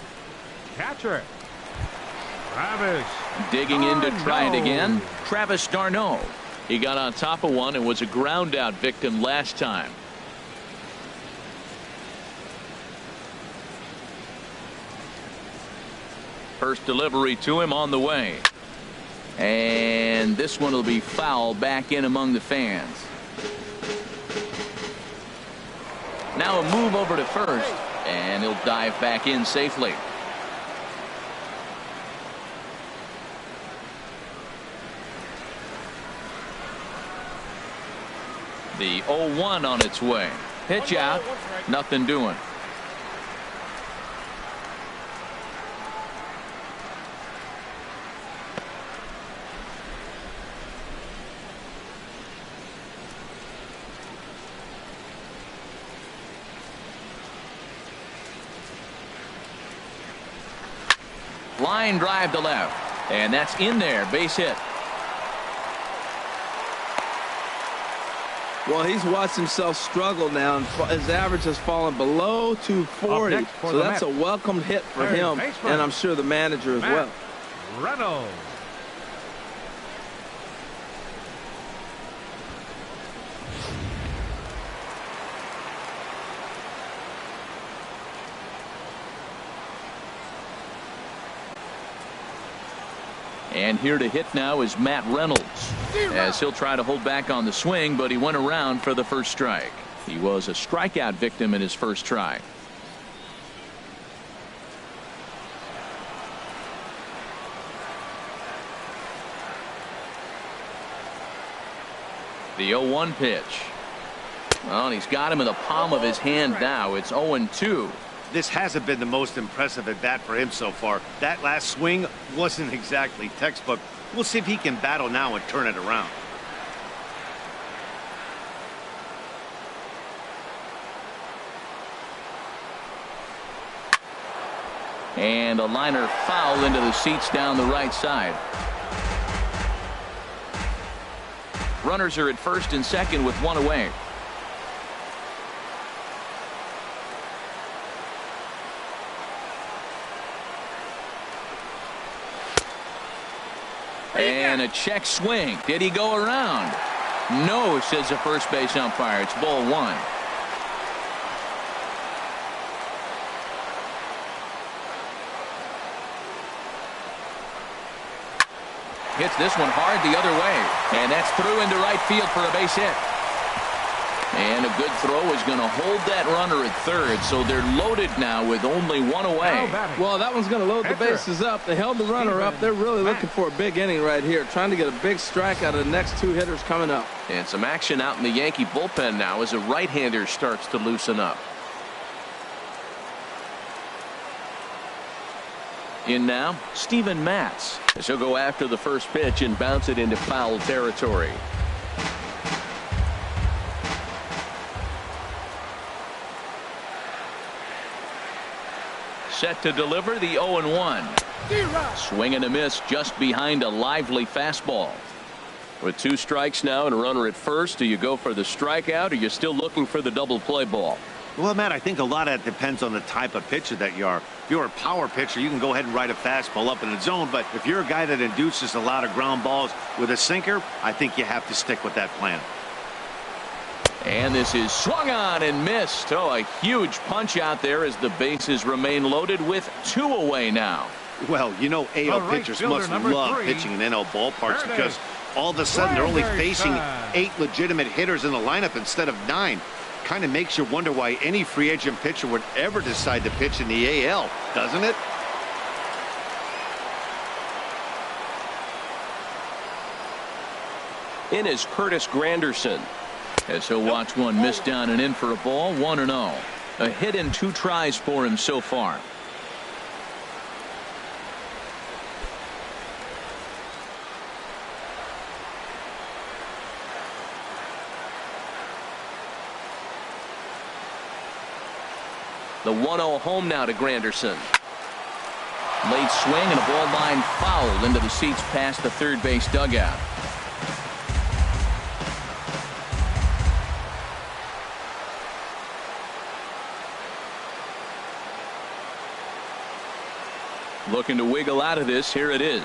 C: catcher, Travis.
A: Digging in to try it again, Travis d'Arnaud. He got on top of one and was a ground out victim last time. First delivery to him on the way. And this one will be foul back in among the fans. Now a move over to first, and he'll dive back in safely. The 0-1 on its way. Pitch out, nothing doing. Line drive to left, and that's in there, base hit.
B: Well, he's watched himself struggle now, and his average has fallen below 240. So that's a welcomed hit for him, and I'm sure the manager as well.
C: Reynolds.
A: And here to hit now is Matt Reynolds, as he'll try to hold back on the swing, but he went around for the first strike. He was a strikeout victim in his first try. The 0-1 pitch. Well, and he's got him in the palm of his hand now. It's 0-2.
D: This hasn't been the most impressive at bat for him so far. That last swing wasn't exactly textbook. We'll see if he can battle now and turn it around.
A: And a liner foul into the seats down the right side. Runners are at first and second with one away. And a check swing. Did he go around? No, says the first base umpire. It's ball one. Hits this one hard the other way. And that's through into right field for a base hit. And a good throw is going to hold that runner at third, so they're loaded now with only one away.
B: Well, that one's going to load the bases up. They held the runner up. They're really looking for a big inning right here, trying to get a big strike out of the next two hitters coming up.
E: And some action out in the Yankee bullpen now as a right-hander starts to loosen up.
A: In now, Steven Matz.
E: He'll go after the first pitch and bounce it into foul territory.
A: Set to deliver the 0-1. Swing and a miss just behind a lively fastball.
E: With two strikes now and a runner at first, do you go for the strikeout, or you're still looking for the double play ball?
D: Well, Matt, I think a lot of that depends on the type of pitcher that you are. If you're a power pitcher, you can go ahead and ride a fastball up in the zone. But if you're a guy that induces a lot of ground balls with a sinker, I think you have to stick with that plan.
A: And this is swung on and missed. Oh, a huge punch out there as the bases remain loaded with two away now.
D: Well, you know, AL pitchers must love pitching in NL ballparks because all of a sudden they're only facing 8 legitimate hitters in the lineup instead of 9. Kind of makes you wonder why any free agent pitcher would ever decide to pitch in the AL, doesn't it?
E: In is Curtis Granderson.
A: As he'll watch one miss down and in for a ball. 1-0. A hit in 2 tries for him so far.
E: The 1-0 home now to Granderson.
A: Late swing and a ball line foul into the seats past the third base dugout. Looking to wiggle out of this. Here it is.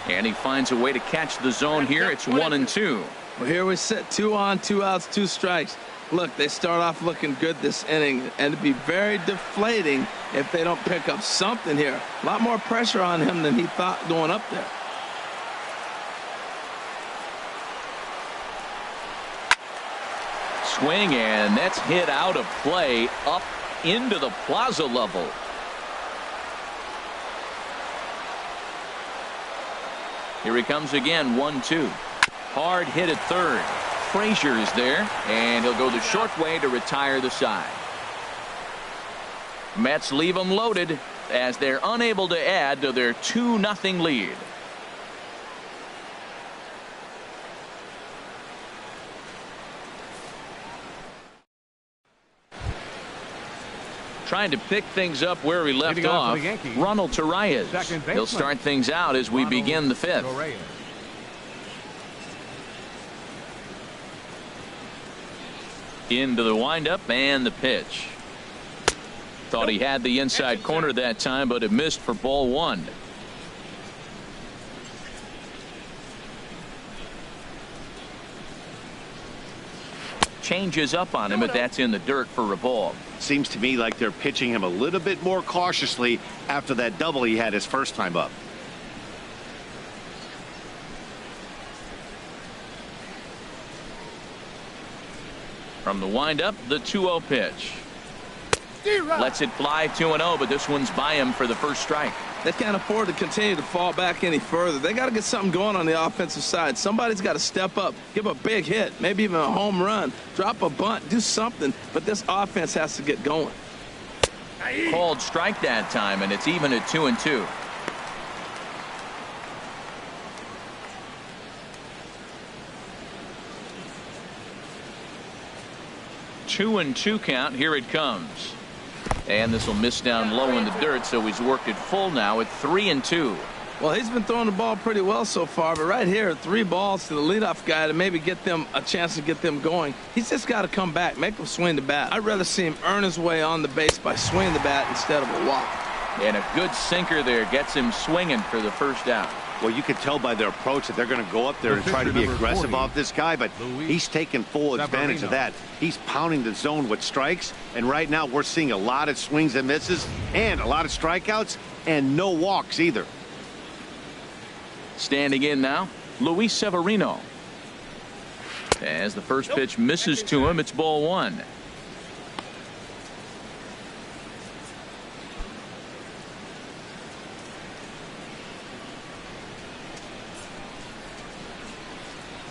A: And he finds a way to catch the zone here. It's 1-2.
B: Well, here we sit, 2 on, 2 outs, 2 strikes. Look, they start off looking good this inning, and it'd be very deflating if they don't pick up something here. A lot more pressure on him than he thought going up there.
A: Swing, and that's hit out of play up into the plaza level. Here he comes again. 1-2. Hard hit at third. Frazier is there, and he'll go the short way to retire the side. Mets leave them loaded as they're unable to add to their 2-0 lead. Trying to pick things up where we left off. Ronald Torreyes. He'll start things out as we begin the 5th. Into the windup and the pitch. Thought he had the inside corner that time, but it missed for ball one. Changes up on him, but that's in the dirt for a ball.
D: Seems to me like they're pitching him a little bit more cautiously after that double he had his first time up.
A: From the windup, the 2-0 pitch. Lets it fly 2-0, but this one's by him for the first strike.
B: They can't afford to continue to fall back any further. They got to get something going on the offensive side. Somebody's got to step up, give a big hit, maybe even a home run, drop a bunt, do something. But this offense has to get going.
A: Called strike that time, and it's even at 2-2. Two and two count. Here it comes. And this will miss down low in the dirt, so he's worked it full now at 3-2.
B: Well, he's been throwing the ball pretty well so far, but right here, 3 balls to the leadoff guy to maybe get them a chance to get them going. He's just got to come back, make them swing the bat. I'd rather see him earn his way on the base by swinging the bat instead of a walk.
A: And a good sinker there gets him swinging for the first out.
D: Well, you can tell by their approach that they're going to go up there and try to be aggressive off this guy, but he's taking full advantage of that. He's pounding the zone with strikes, and right now we're seeing a lot of swings and misses and a lot of strikeouts and no walks either.
A: Standing in now, Luis Severino. As the first pitch misses to him, it's ball one.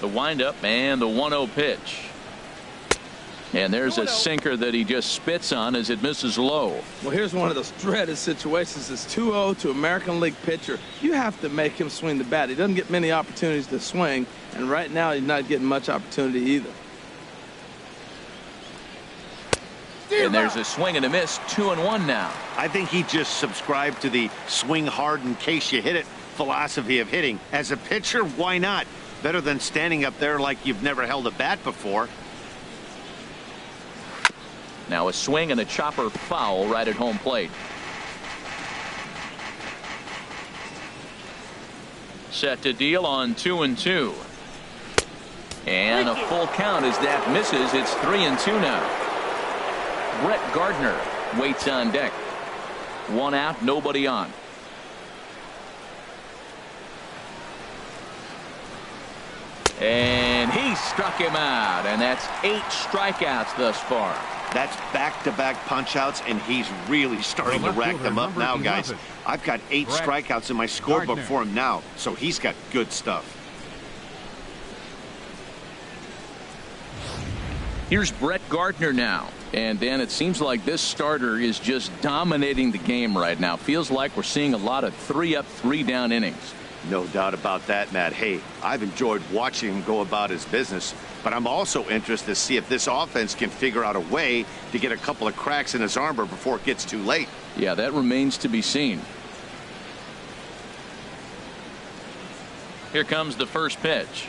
A: The windup and the 1-0 pitch. And there's a sinker that he just spits on as it misses low.
B: Well, here's one of those dreaded situations. It's 2-0 to American League pitcher. You have to make him swing the bat. He doesn't get many opportunities to swing, and right now he's not getting much opportunity either.
A: And there's a swing and a miss. 2-1 now.
D: I think he just subscribed to the swing hard in case you hit it philosophy of hitting. As a pitcher, why not? Better than standing up there like you've never held a bat before.
A: Now a swing and a chopper foul right at home plate. Set to deal on 2-2. And a full count as that misses. It's 3-2 now. Brett Gardner waits on deck. 1 out, nobody on. And he struck him out, and that's 8 strikeouts thus far.
D: That's back-to-back punch-outs, and he's really starting to rack them up now, guys. I've got 8 strikeouts in my scorebook for him now, so he's got good stuff.
A: Here's Brett Gardner now. And Dan, it seems like this starter is just dominating the game right now. Feels like we're seeing a lot of 3-up, 3-down innings.
D: No doubt about that, Matt. Hey, I've enjoyed watching him go about his business, but I'm also interested to see if this offense can figure out a way to get a couple of cracks in his armor before it gets too late.
A: Yeah, that remains to be seen. Here comes the first pitch.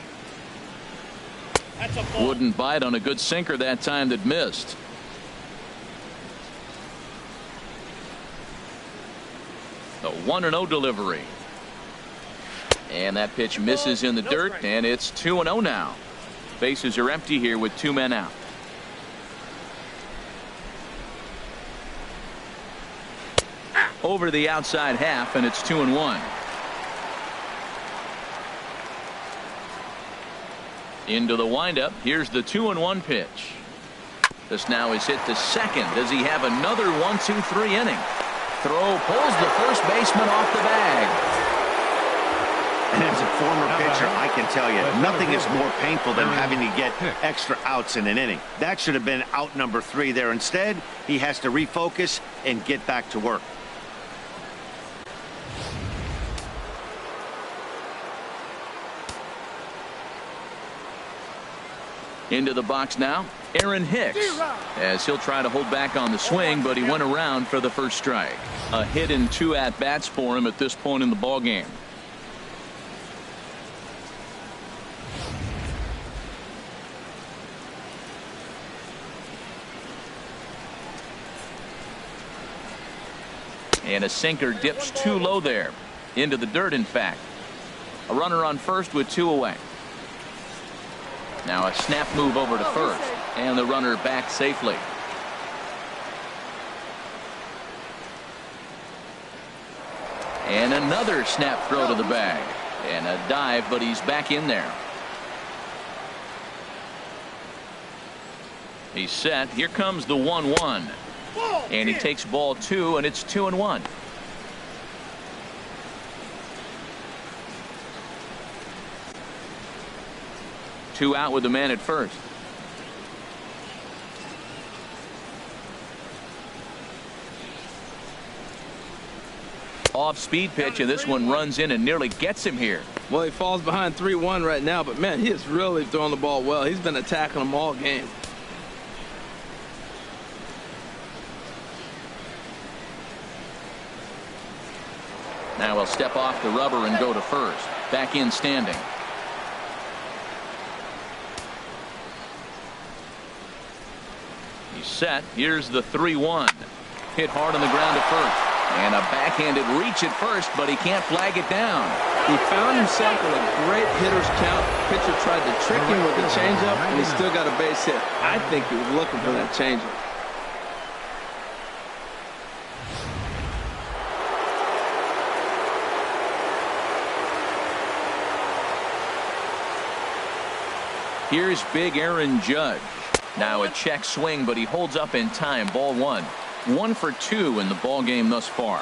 A: Wouldn't bite on a good sinker that time that missed. The 1-0 delivery. And that pitch misses in the dirt, and it's 2-0 now. Bases are empty here with 2 men out. Over the outside half, and it's 2-1. Into the windup. Here's the 2-1 pitch. This now is hit to second. Does he have another 1-2-3 inning? Throw pulls the first baseman off the bag.
D: And as a former pitcher, I can tell you, nothing is more painful than having to get extra outs in an inning. That should have been out number 3 there. Instead, he has to refocus and get back to work.
A: Into the box now, Aaron Hicks, as he'll try to hold back on the swing, but he went around for the first strike. A hit and 2 at-bats for him at this point in the ballgame. And a sinker dips too low there. Into the dirt, in fact. A runner on first with 2 away. Now a snap move over to first. And the runner back safely. And another snap throw to the bag. And a dive, but he's back in there. He's set. Here comes the 1-1. And he takes ball 2, and it's 2-1. Two out with the man at first. Off speed pitch, and this one runs in and nearly gets him here.
B: Well, he falls behind 3-1 right now, but man, he is really throwing the ball well. He's been attacking them all game.
A: Now he'll step off the rubber and go to first. Back in standing. He's set. Here's the 3-1. Hit hard on the ground at first. And a backhanded reach at first, but he can't flag it down.
B: He found himself with a great hitter's count. Pitcher tried to trick him with the changeup, and he still got a base hit. I think he was looking for that changeup.
A: Here's big Aaron Judge. Now a check swing, but he holds up in time. Ball 1. 1 for 2 in the ball game thus far.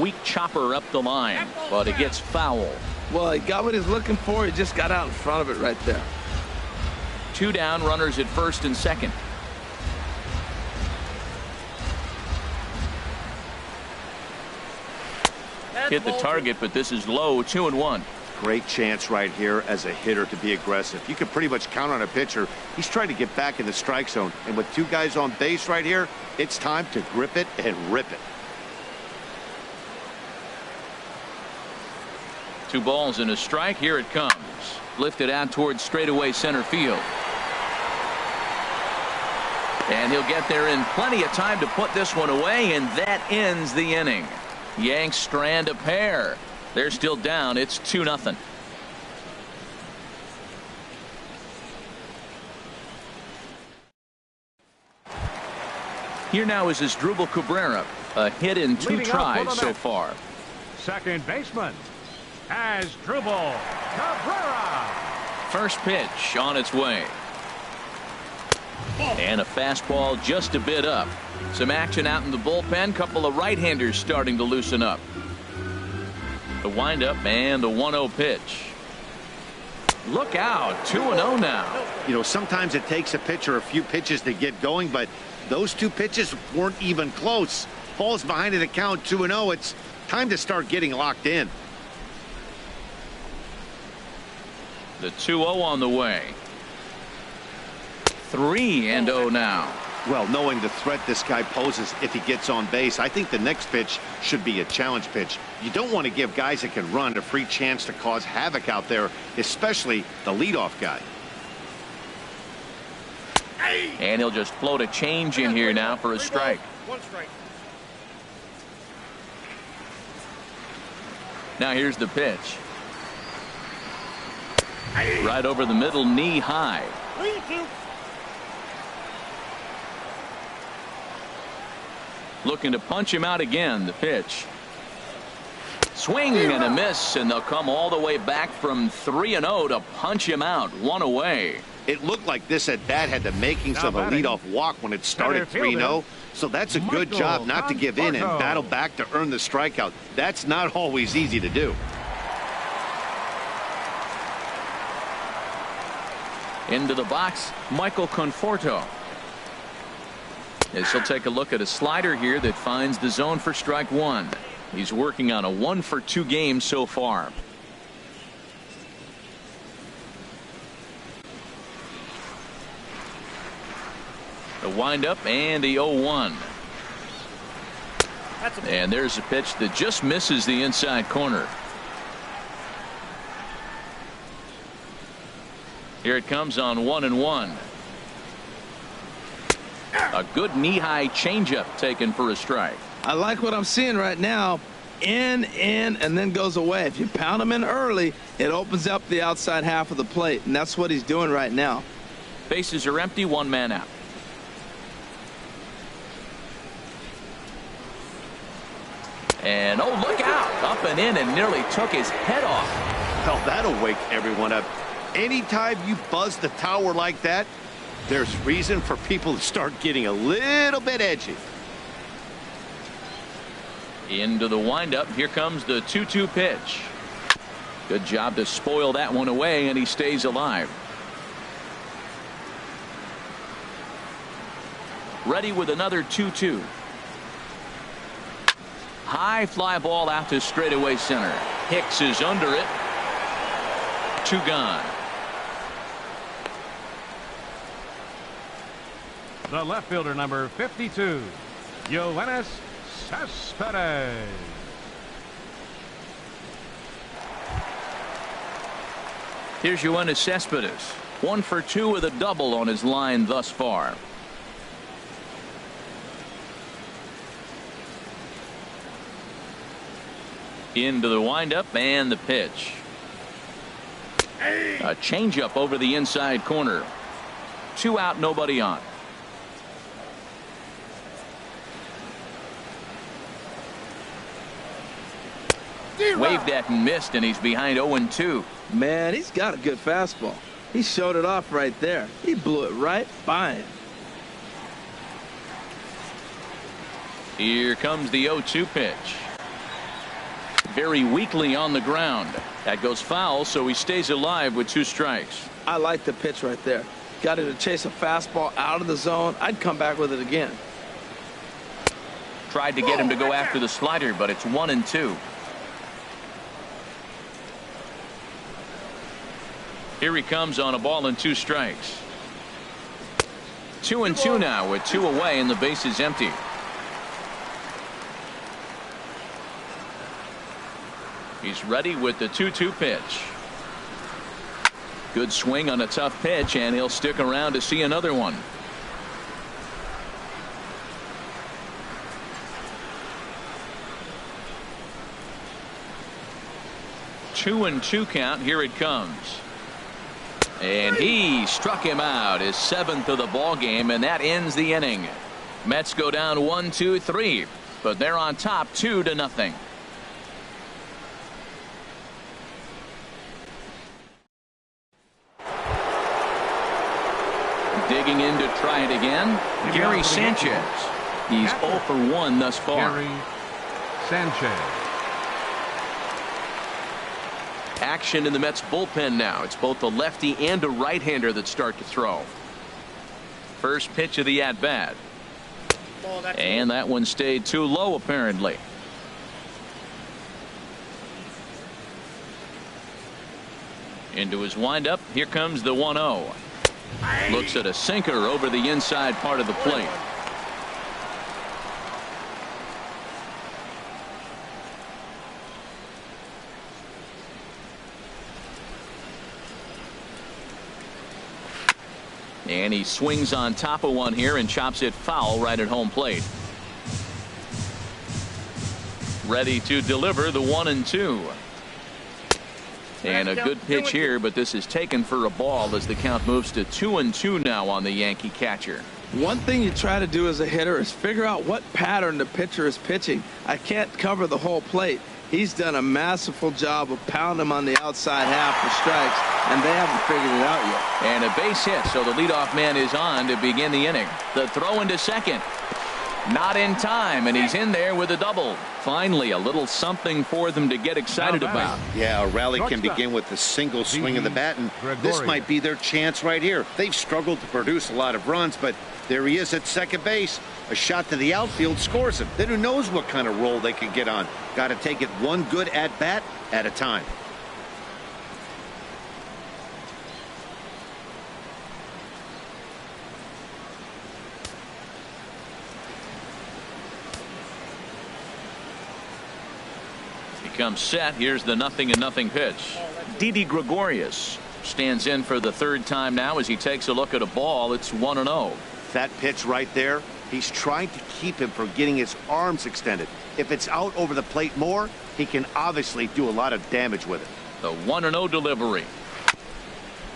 A: Weak chopper up the line, but it gets foul.
B: Well, he got what he's looking for. He just got out in front of it right there.
A: 2 down, runners at first and second. Hit the target, but this is low. 2-1.
D: Great chance right here as a hitter to be aggressive. You can pretty much count on a pitcher. He's trying to get back in the strike zone, and with 2 guys on base right here, it's time to grip it and rip it.
A: 2 balls and a strike. Here it comes. Lifted out towards straightaway center field. And he'll get there in plenty of time to put this one away, and that ends the inning. Yanks strand a pair. They're still down. It's 2-0. Here now is Asdrubal Cabrera. A hit in 2 tries so far.
C: Second baseman, Asdrubal Cabrera.
A: First pitch on its way. And a fastball just a bit up. Some action out in the bullpen. Couple of right-handers starting to loosen up. The windup and the 1-0 pitch. Look out. 2-0 now.
D: You know, sometimes it takes a pitcher a few pitches to get going, but those 2 pitches weren't even close. Falls behind in the count. 2-0. It's time to start getting locked in.
A: The 2-0 on the way. 3-0 now.
D: Well, knowing the threat this guy poses if he gets on base, I think the next pitch should be a challenge pitch. You don't want to give guys that can run a free chance to cause havoc out there, especially the leadoff guy.
A: And he'll just float a change in here now for a strike.
F: 1 strike.
A: Now here's the pitch. Right over the middle, knee high.
F: 3-2.
A: Looking to punch him out again. The pitch. Swing and a miss, and they'll come all the way back from 3-0 to punch him out. 1 away.
D: It looked like this at bat had the makings of a leadoff walk when it started 3-0. So that's a good job not to give in and battle back to earn the strikeout. That's not always easy to do.
A: Into the box, Michael Conforto. As he'll take a look at a slider here that finds the zone for strike 1. He's working on a 1 for 2 game so far. The windup and the 0-1. And there's a pitch that just misses the inside corner. Here it comes on 1-1. A good knee-high changeup taken for a strike.
B: I like what I'm seeing right now. In, and then goes away. If you pound him in early, it opens up the outside half of the plate, and that's what he's doing right now.
A: Bases are empty, one man out. And, oh, look out. Up and in and nearly took his head off.
D: Well, that'll wake everyone up. Anytime you buzz the tower like that, there's reason for people to start getting a little bit edgy.
A: Into the windup. Here comes the 2-2 pitch. Good job to spoil that one away, and he stays alive. Ready with another 2-2. High fly ball out to straightaway center. Hicks is under it. 2 gone.
C: The left fielder, number 52, Yoenis Cespedes.
A: Here's Yoenis Cespedes. 1 for 2 with a double on his line thus far. Into the windup and the pitch. A changeup over the inside corner. 2 out, nobody on. Waved at and missed, and he's behind 0-2.
B: Man, he's got a good fastball. He showed it off right there. He blew it right by him.
A: Here comes the 0-2 pitch. Very weakly on the ground. That goes foul, so he stays alive with 2 strikes.
B: I like the pitch right there. Got him to chase a fastball out of the zone. I'd come back with it again.
A: Tried to get him to go after the slider, but it's 1-2. Here he comes on a ball and 2 strikes. 2-2 now with 2 away and the base is empty. He's ready with the 2-2 pitch. Good swing on a tough pitch, and he'll stick around to see another one. Two and 2 count. Here it comes. And he struck him out, his 7th of the ball game, and that ends the inning. Mets go down 1-2-3, but they're on top 2-0. Digging in to try it again, Gary Sanchez. He's 0 for 1 thus far.
C: Gary Sanchez.
A: Action in the Mets bullpen now. It's both a lefty and a right-hander that start to throw. First pitch of the at-bat. And that one stayed too low, apparently. Into his windup. Here comes the 1-0. Looks at a sinker over the inside part of the plate. And he swings on top of one here and chops it foul right at home plate. Ready to deliver the 1-2. And a good pitch here, but this is taken for a ball as the count moves to 2-2 now on the Yankee catcher.
B: One thing you try to do as a hitter is figure out what pattern the pitcher is pitching. I can't cover the whole plate. He's done a masterful job of pounding him on the outside half for strikes, and they haven't figured it out yet.
A: And a base hit, so the leadoff man is on to begin the inning. The throw into second. Not in time, and he's in there with a double. Finally, a little something for them to get excited about.
D: Yeah, a rally can begin with a single swing of the bat, and this might be their chance right here. They've struggled to produce a lot of runs, but there he is at second base. A shot to the outfield scores him. Then who knows what kind of roll they can get on. Got to take it one good at-bat at a time.
A: He comes set. Here's the 0-0 pitch. Didi Gregorius stands in for the third time now as he takes a look at a ball. It's 1-0.
D: That pitch right there, he's trying to keep him from getting his arms extended. If it's out over the plate more, he can obviously do a lot of damage with it.
A: The 1-0 delivery.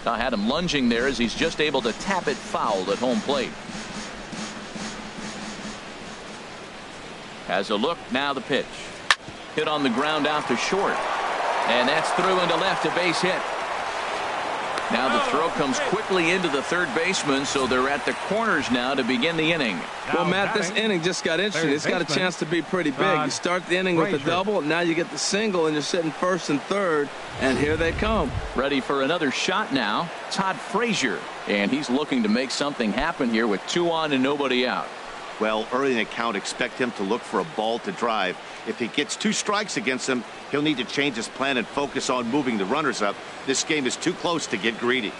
A: I had him lunging there as he's just able to tap it foul at home plate. Has a look. Now the pitch. Hit on the ground out to short. And that's through into left, a base hit. Now the throw comes quickly into the third baseman, so they're at the corners now to begin the inning.
B: Well, Matt, this inning just got interesting. It's got a chance to be pretty big. You start the inning with a double, now you get the single, and you're sitting first and third, and here they come.
A: Ready for another shot now, Todd Frazier. And he's looking to make something happen here with 2 on and nobody out.
D: Well, early in the count, expect him to look for a ball to drive. If he gets 2 strikes against him, he'll need to change his plan and focus on moving the runners up. This game is too close to get greedy.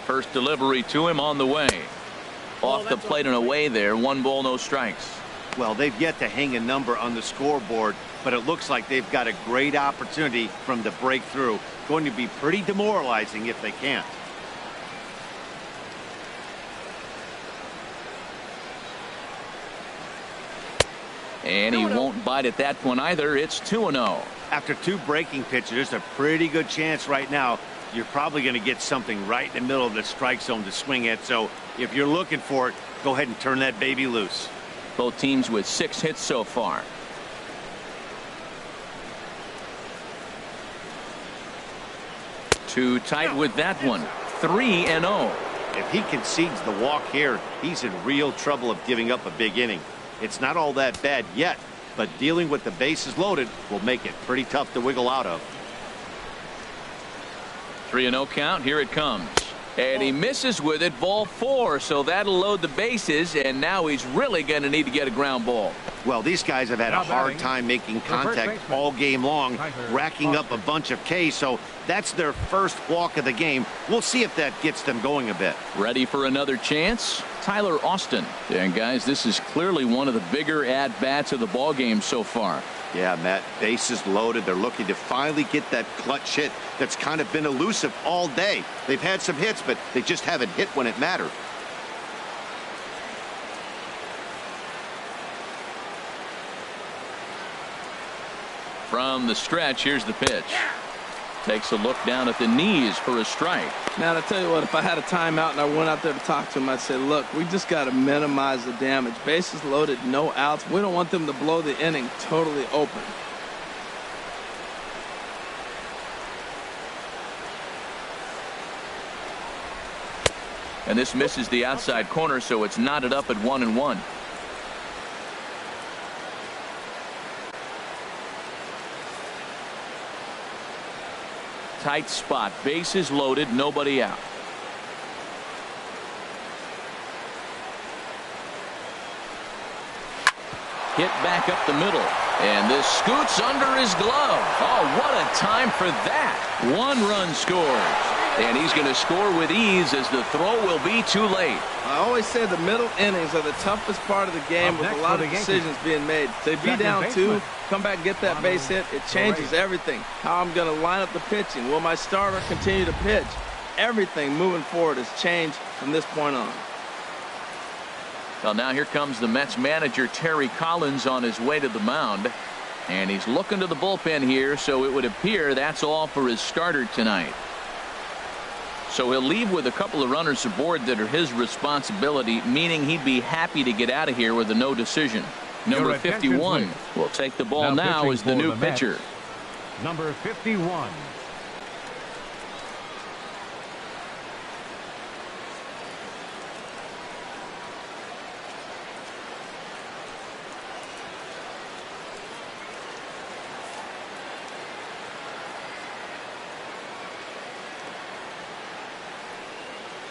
A: First delivery to him on the way. Off the plate and away there. 1 ball, no strikes.
D: Well, they've yet to hang a number on the scoreboard, but it looks like they've got a great opportunity from the breakthrough. Going to be pretty demoralizing if they can't.
A: And he won't bite at that one either. It's 2-0.
D: After 2 breaking pitches, there's a pretty good chance right now you're probably going to get something right in the middle of the strike zone to swing at. So if you're looking for it, go ahead and turn that baby loose.
A: Both teams with 6 hits so far. Too tight with that one. 3-0.
D: If he concedes the walk here, he's in real trouble of giving up a big inning. It's not all that bad yet, but dealing with the bases loaded will make it pretty tough to wiggle out of.
A: 3-0 count. Here it comes. And he misses with it. Ball 4. So that'll load the bases. And now he's really going to need to get a ground ball.
D: Well, these guys have had a hard time making contact all game long, racking up a bunch of Ks. So that's their first walk of the game. We'll see if that gets them going a bit.
A: Ready for another chance? Tyler Austin. And guys, this is clearly one of the bigger at-bats of the ball game so far.
D: Yeah, Matt, bases loaded. They're looking to finally get that clutch hit that's kind of been elusive all day. They've had some hits, but they just haven't hit when it mattered.
A: From the stretch, here's the pitch. Takes a look down at the knees for a strike.
B: Now, I tell you what, if I had a timeout and I went out there to talk to him, I'd say, look, we just got to minimize the damage. Bases loaded, no outs. We don't want them to blow the inning totally open.
A: And this misses the outside corner, so it's knotted up at 1-1. Tight spot, bases loaded, nobody out. Hit back up the middle, and this scoots under his glove. Oh, what a time for that. 1 run scores, and he's going to score with ease as the throw will be too late.
B: I always say the middle innings are the toughest part of the game with a lot of decisions being made. They be down 2, come back and get that base hit. It changes everything. How I'm going to line up the pitching. Will my starter continue to pitch? Everything moving forward has changed from this point on.
A: Well, now here comes the Mets manager Terry Collins on his way to the mound, and he's looking to the bullpen here, so it would appear that's all for his starter tonight. So he'll leave with a couple of runners aboard that are his responsibility, meaning he'd be happy to get out of here with a no decision. Number 51 will take the ball now as the new pitcher.
C: Number 51.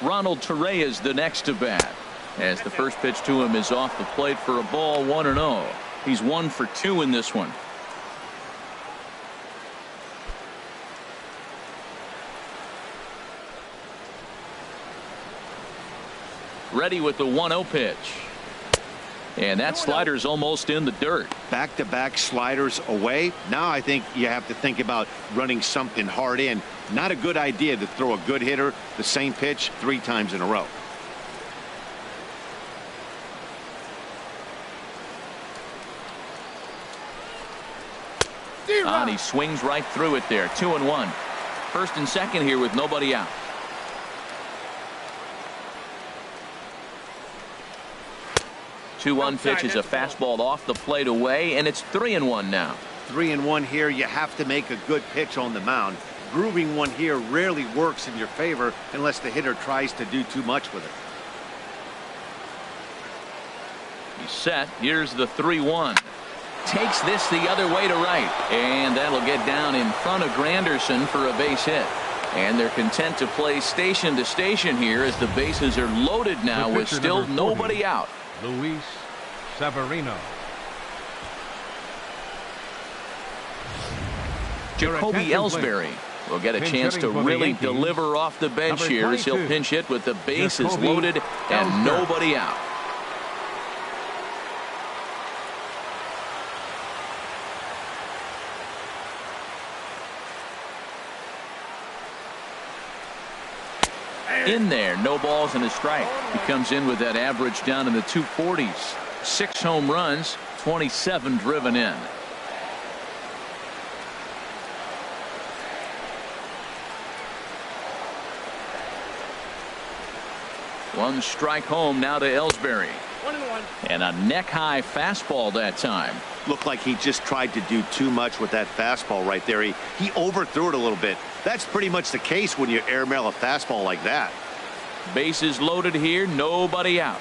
A: Ronald Torreyes the next to bat, as the first pitch to him is off the plate for a ball. 1-0. He's 1 for 2 in this one. ready with the 1-0 pitch. And that slider's almost in the dirt.
D: Back-to-back sliders away. Now I think you have to think about running something hard in. Not a good idea to throw a good hitter the same pitch 3 times in a row.
A: And he swings right through it there. 2-1. First and second here with nobody out. Two-one pitch is a fastball off the plate away, and it's 3-1 now.
D: 3-1 here. You have to make a good pitch on the mound. Grooving one here rarely works in your favor unless the hitter tries to do too much with it.
A: He's set. Here's the 3-1. Takes this the other way to right, and that'll get down in front of Granderson for a base hit. And they're content to play station to station here as the bases are loaded now with still nobody out.
C: Luis Severino.
A: Jacoby Ellsbury will get a chance to really deliver off the bench here as he'll pinch hit with the bases loaded and nobody out. In there, no balls and a strike. He comes in with that average down in the 240s. 6 home runs, 27 driven in. One strike home now to Ellsbury.
B: 1-1.
A: And a neck-high fastball that time.
D: Looked like he just tried to do too much with that fastball right there. He overthrew it a little bit. That's pretty much the case when you airmail a fastball like that.
A: Bases loaded here, nobody out.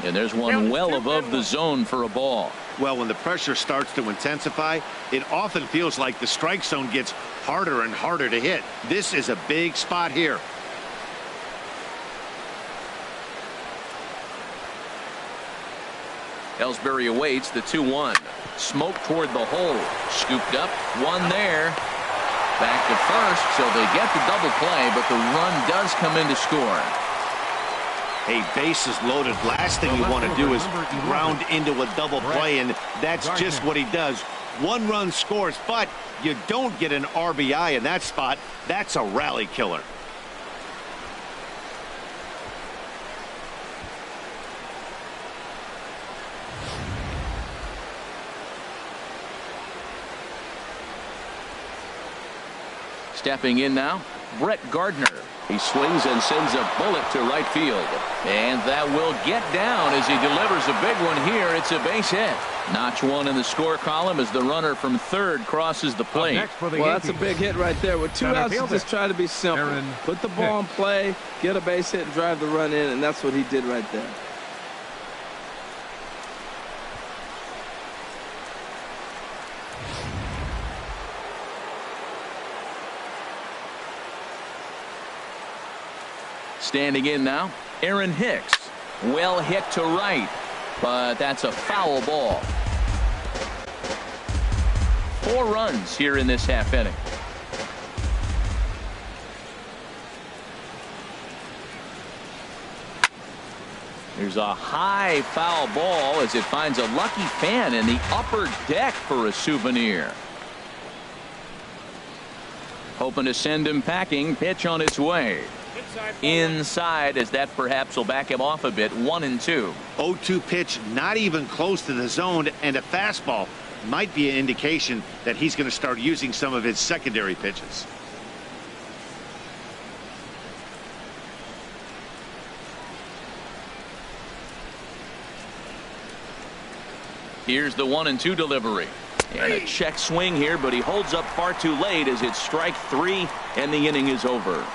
A: And there's one well above the zone for a ball.
D: Well, when the pressure starts to intensify, it often feels like the strike zone gets harder and harder to hit. This is a big spot here.
A: Ellsbury awaits the 2-1. Smoke toward the hole. Scooped up. One there. Back to first, so they get the double play, but the run does come in to score.
D: Hey, bases loaded. Last thing you want to do is ground into a double play, and that's just what he does. 1 run scores, but you don't get an RBI in that spot. That's a rally killer.
A: Stepping in now, Brett Gardner. He swings and sends a bullet to right field. And that will get down as he delivers a big one here. It's a base hit. Notch 1 in the score column as the runner from third crosses the plate.
B: Well, that's a big hit right there. With 2 outs, just try to be simple. Put the ball in play, get a base hit, and drive the run in, and that's what he did right there.
A: Standing in now, Aaron Hicks. Well hit to right, but that's a foul ball. 4 runs here in this half inning. There's a high foul ball as it finds a lucky fan in the upper deck for a souvenir. Hoping to send him packing. Pitch on its way. Inside as that perhaps will back him off a bit. 1-2.
D: 0-2 pitch, not even close to the zone, and a fastball might be an indication that he's going to start using some of his secondary pitches.
A: Here's the 1-2 delivery. And a check swing here, but he holds up far too late as it's strike 3 and the inning is over.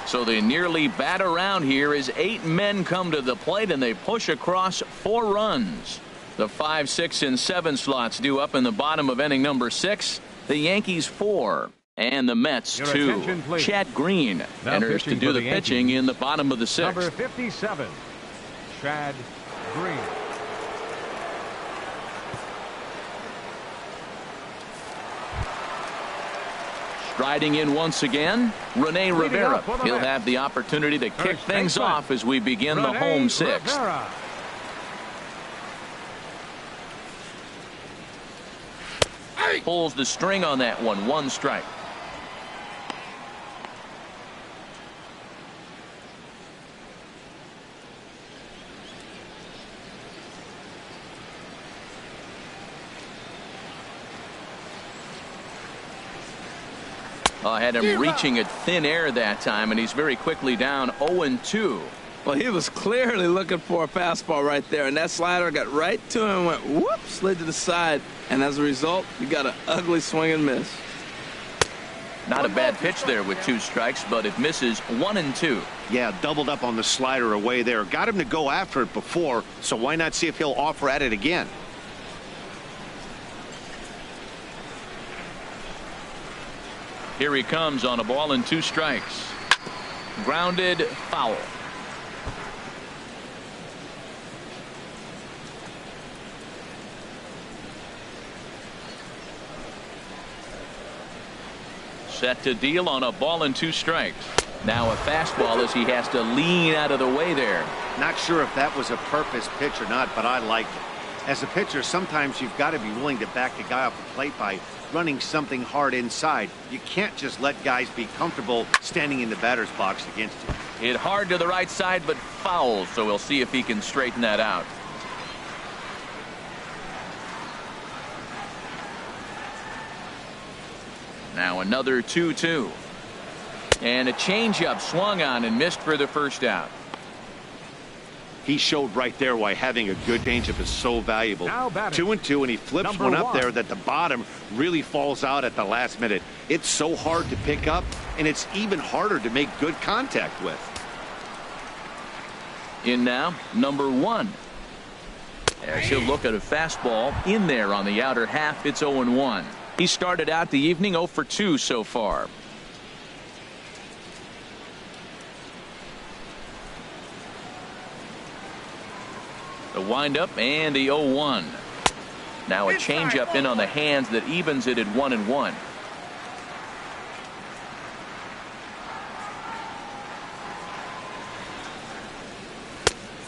A: So they nearly bat around here as 8 men come to the plate and they push across 4 runs. The 5, 6, and 7 slots due up in the bottom of inning number 6. The Yankees 4 and the Mets 2. Chad Green enters to do the pitching in the bottom of the 6th.
C: Number 57, Chad Green.
A: Striding in once again, Rene Rivera. He'll have the opportunity to kick things off as we begin the home sixth. Pulls the string on that one. 1 strike. Had him reaching at thin air that time, and he's very quickly down 0-2.
B: Well, he was clearly looking for a fastball right there, and that slider got right to him and went whoop, slid to the side, and as a result, you got an ugly swing and miss.
A: Not a bad pitch there with 2 strikes, but it misses 1-2.
D: Yeah, doubled up on the slider away there. Got him to go after it before, so why not see if he'll offer at it again?
A: Here he comes on a ball and 2 strikes. Grounded, foul. Set to deal on a ball and 2 strikes. Now a fastball as he has to lean out of the way there.
D: Not sure if that was a purpose pitch or not, but I liked it. As a pitcher, sometimes you've got to be willing to back the guy off the plate by running something hard inside. You can't just let guys be comfortable standing in the batter's box against you.
A: Hit hard to the right side, but foul, so we'll see if he can straighten that out. Now another 2-2. And a changeup swung on and missed for the first out.
D: He showed right there why having a good changeup is so valuable. 2-2, and he flips one up there that the bottom really falls out at the last minute. It's so hard to pick up, and it's even harder to make good contact with.
A: In now, number 1. As he'll look at a fastball in there on the outer half. It's 0-1. He started out the evening 0 for 2 so far. The windup and the 0-1. Now a changeup in on the hands that evens it at 1-1.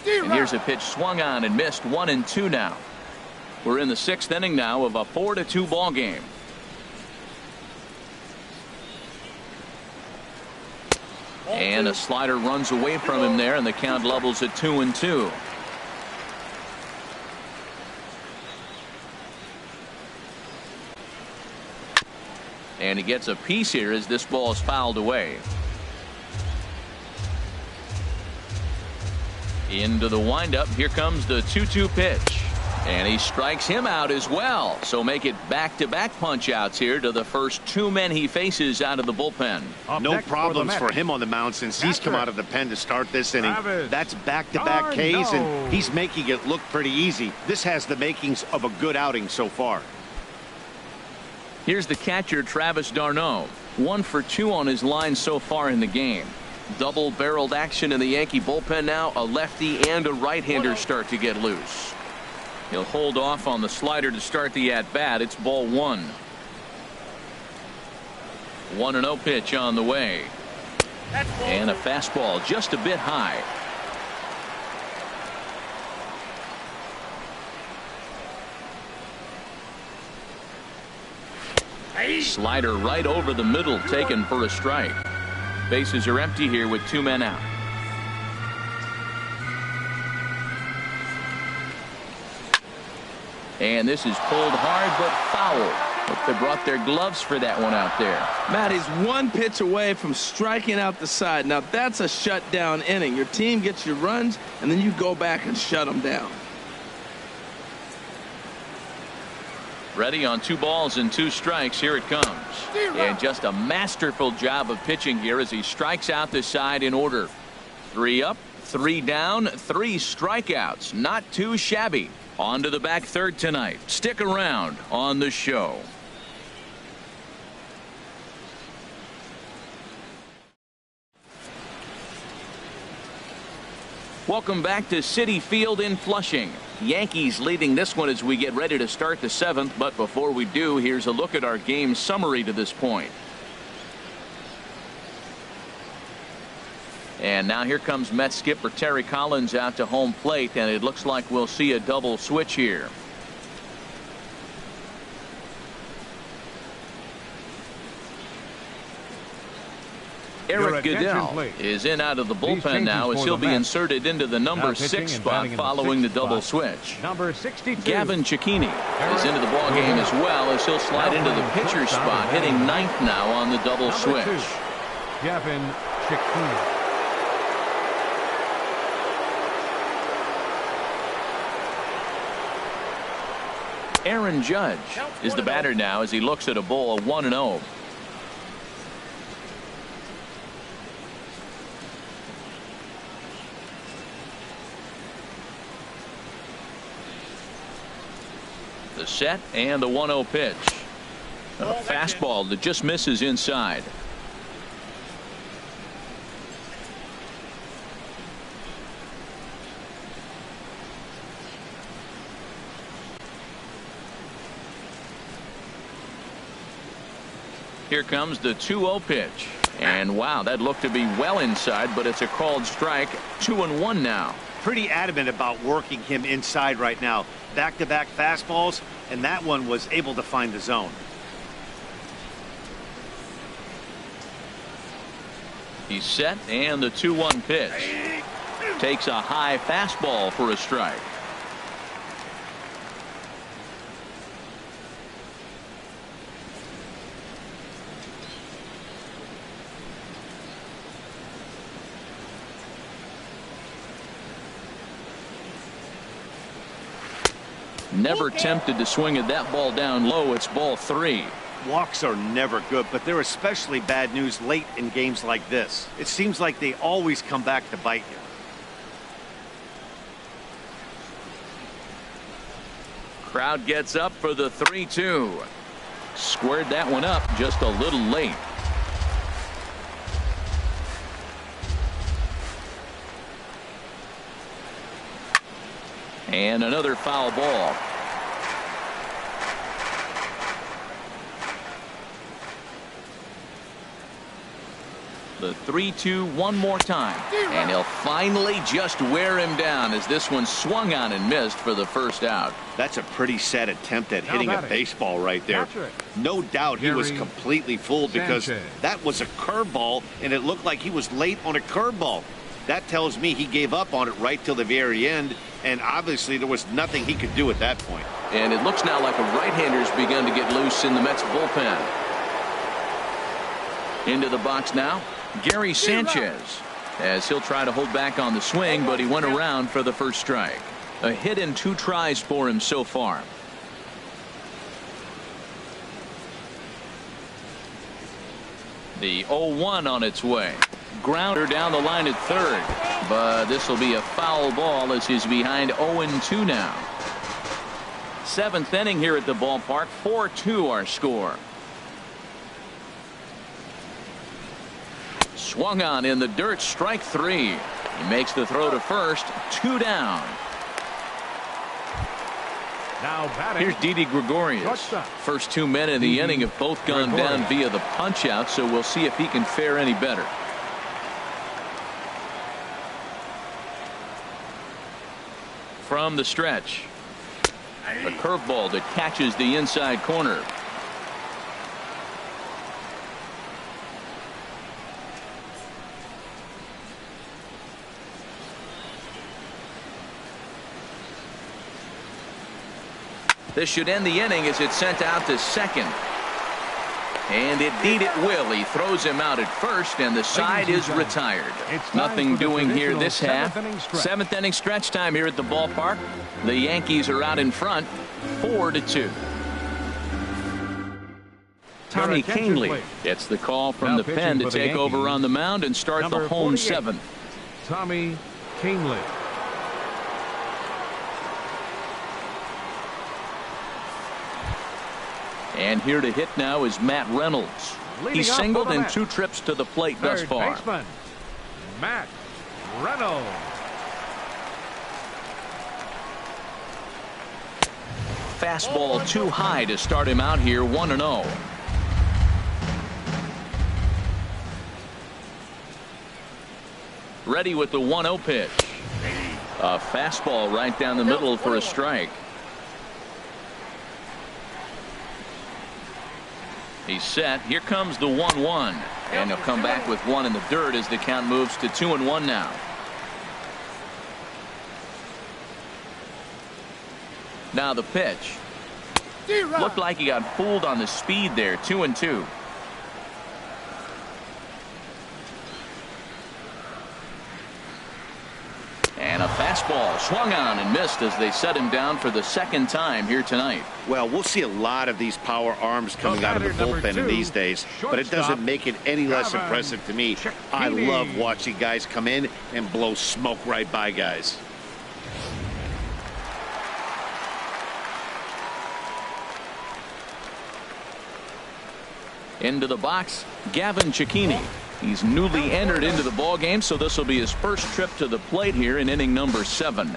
A: And here's a pitch swung on and missed. 1-2 now. We're in the 6th inning now of a 4-2 ball game. And a slider runs away from him there, and the count levels at 2-2. And he gets a piece here as this ball is fouled away. Into the windup. Here comes the 2-2 pitch. And he strikes him out as well. So make it back-to-back punch-outs here to the first 2 men he faces out of the bullpen.
D: No problems for him on the mound since he's come out of the pen to start this inning. That's back-to-back Ks, and he's making it look pretty easy. This has the makings of a good outing so far.
A: Here's the catcher, Travis d'Arnaud. 1 for 2 on his line so far in the game. Double-barreled action in the Yankee bullpen now. A lefty and a right-hander start to get loose. He'll hold off on the slider to start the at-bat. It's ball 1. 1-0 pitch on the way. And a fastball just a bit high. Slider right over the middle, taken for a strike. Bases are empty here with 2 men out. And this is pulled hard but foul. Hope they brought their gloves for that one out there.
B: Matt, he's 1 pitch away from striking out the side. Now that's a shutdown inning. Your team gets your runs, and then you go back and shut them down.
A: Ready on 2 balls and 2 strikes. Here it comes. And just a masterful job of pitching here as he strikes out the side in order. 3 up, 3 down, 3 strikeouts. Not too shabby. On to the back third tonight. Stick around on the show. Welcome back to Citi Field in Flushing. Yankees leading this one as we get ready to start the 7th. But before we do, here's a look at our game summary to this point. And now here comes Mets skipper Terry Collins out to home plate, and it looks like we'll see a double switch here. Eric Goodell is in out of the bullpen now as he'll be inserted into the number 6 spot following the double switch.
C: Number 62.
A: Gavin Cecchini is into the ballgame as well as he'll slide into the pitcher spot, hitting 9th now on the double switch.
C: Gavin Cecchini.
A: Aaron Judge is the batter now as he looks at a ball of 1-0. The set and the 1-0 pitch. A fastball that just misses inside. Here comes the 2-0 pitch. And wow, that looked to be well inside, but it's a called strike. 2-1 now.
D: Pretty adamant about working him inside right now. Back-to-back fastballs, and that one was able to find the zone.
A: He's set, and the 2-1 pitch. Takes a high fastball for a strike. Never tempted to swing at that ball down low. It's ball 3.
D: Walks are never good, but they're especially bad news late in games like this. It seems like they always come back to bite you.
A: Crowd gets up for the 3-2. Squared that one up just a little late. And another foul ball. The 3-2 one more time. And he'll finally just wear him down as this one swung on and missed for the first out.
D: That's a pretty sad attempt at hitting a baseball right there. No doubt he was completely fooled because that was a curveball and it looked like he was late on a curveball. That tells me he gave up on it right till the very end, and obviously there was nothing he could do at that point.
A: And it looks now like a right-hander's begun to get loose in the Mets bullpen. Into the box now, Gary Sanchez, as he'll try to hold back on the swing, but he went around for the first strike. A hit and 2 tries for him so far. The 0-1 on its way. Grounder down the line at third, but this will be a foul ball as he's behind 0-2 now. 7th inning here at the ballpark. 4-2 our score. Swung on in the dirt, strike 3. He makes the throw to first. 2 down.
C: Now batting.
A: Here's Didi Gregorius. First 2 men in the inning have both gone down via the punch out, so we'll see if he can fare any better. From the stretch, a curveball that catches the inside corner. This should end the inning as it's sent out to second. And indeed it will. He throws him out at first, and the side is retired. Nothing doing here this half. 7th inning stretch time here at the ballpark. The Yankees are out in front, 4-2. Tommy Kahnle gets the call from the pen to take over on the mound and start the home 7th.
C: Tommy Kahnle.
A: And here to hit now is Matt Reynolds. He's singled in 2 trips to the plate thus far.
C: Baseman, Matt Reynolds.
A: Fastball too high to start him out here, 1-0. Ready with the 1-0 pitch. A fastball right down the middle for a strike. He's set. Here comes the 1-1. And he'll come back with one in the dirt as the count moves to 2-1 now. Now the pitch. Looked like he got fooled on the speed there. 2-2. And a fastball swung on and missed as they set him down for the second time here tonight.
D: Well, we'll see a lot of these power arms coming out of the bullpen in these days, but it doesn't make it any less impressive to me. I love watching guys come in and blow smoke right by guys.
A: Into the box, Gavin Cicchini. He's newly entered into the ball game, so this will be his first trip to the plate here in inning number 7.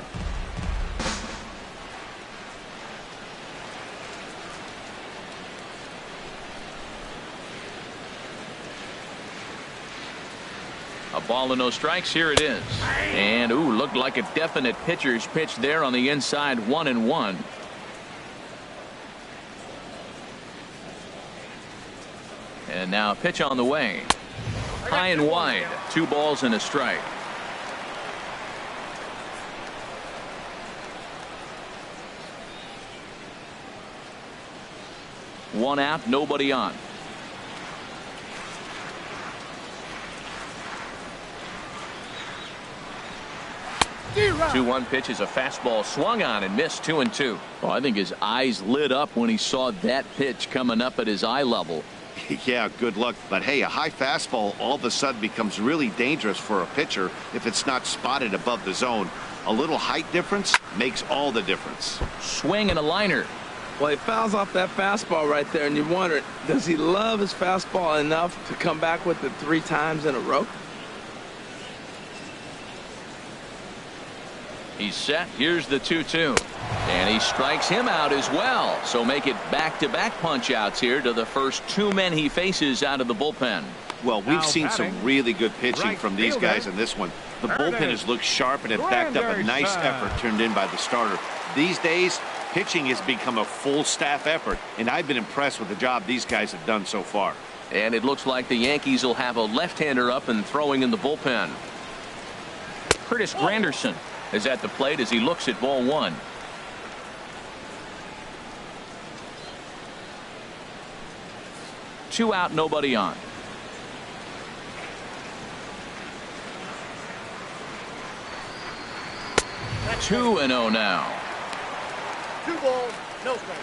A: A ball and no strikes. Here it is. And ooh, looked like a definite pitcher's pitch there on the inside. 1-1. And now a pitch on the way. High and wide. 2 balls and a strike. One out, nobody on.
F: Zero.
A: 2-1 pitch is a fastball swung on and missed. 2-2. Well, I think his eyes lit up when he saw that pitch coming up at his eye level.
D: Yeah, good luck. But hey, a high fastball all of a sudden becomes really dangerous for a pitcher if it's not spotted above the zone. A little height difference makes all the difference.
A: Swing and a liner.
B: Well, he fouls off that fastball right there, and you wonder, does he love his fastball enough to come back with it 3 times in a row?
A: He's set. Here's the 2-2. And he strikes him out as well. So make it back-to-back punch-outs here to the first 2 men he faces out of the bullpen.
D: Well, we've seen some really good pitching from these guys in this one. The bullpen has looked sharp, and it backed up a nice effort turned in by the starter. These days, pitching has become a full staff effort, and I've been impressed with the job these guys have done so far.
A: And it looks like the Yankees will have a left-hander up and throwing in the bullpen. Curtis Granderson is at the plate as he looks at ball 1. Two out, nobody on.
F: That's
A: 2-0 now.
F: 2 balls, no strikes.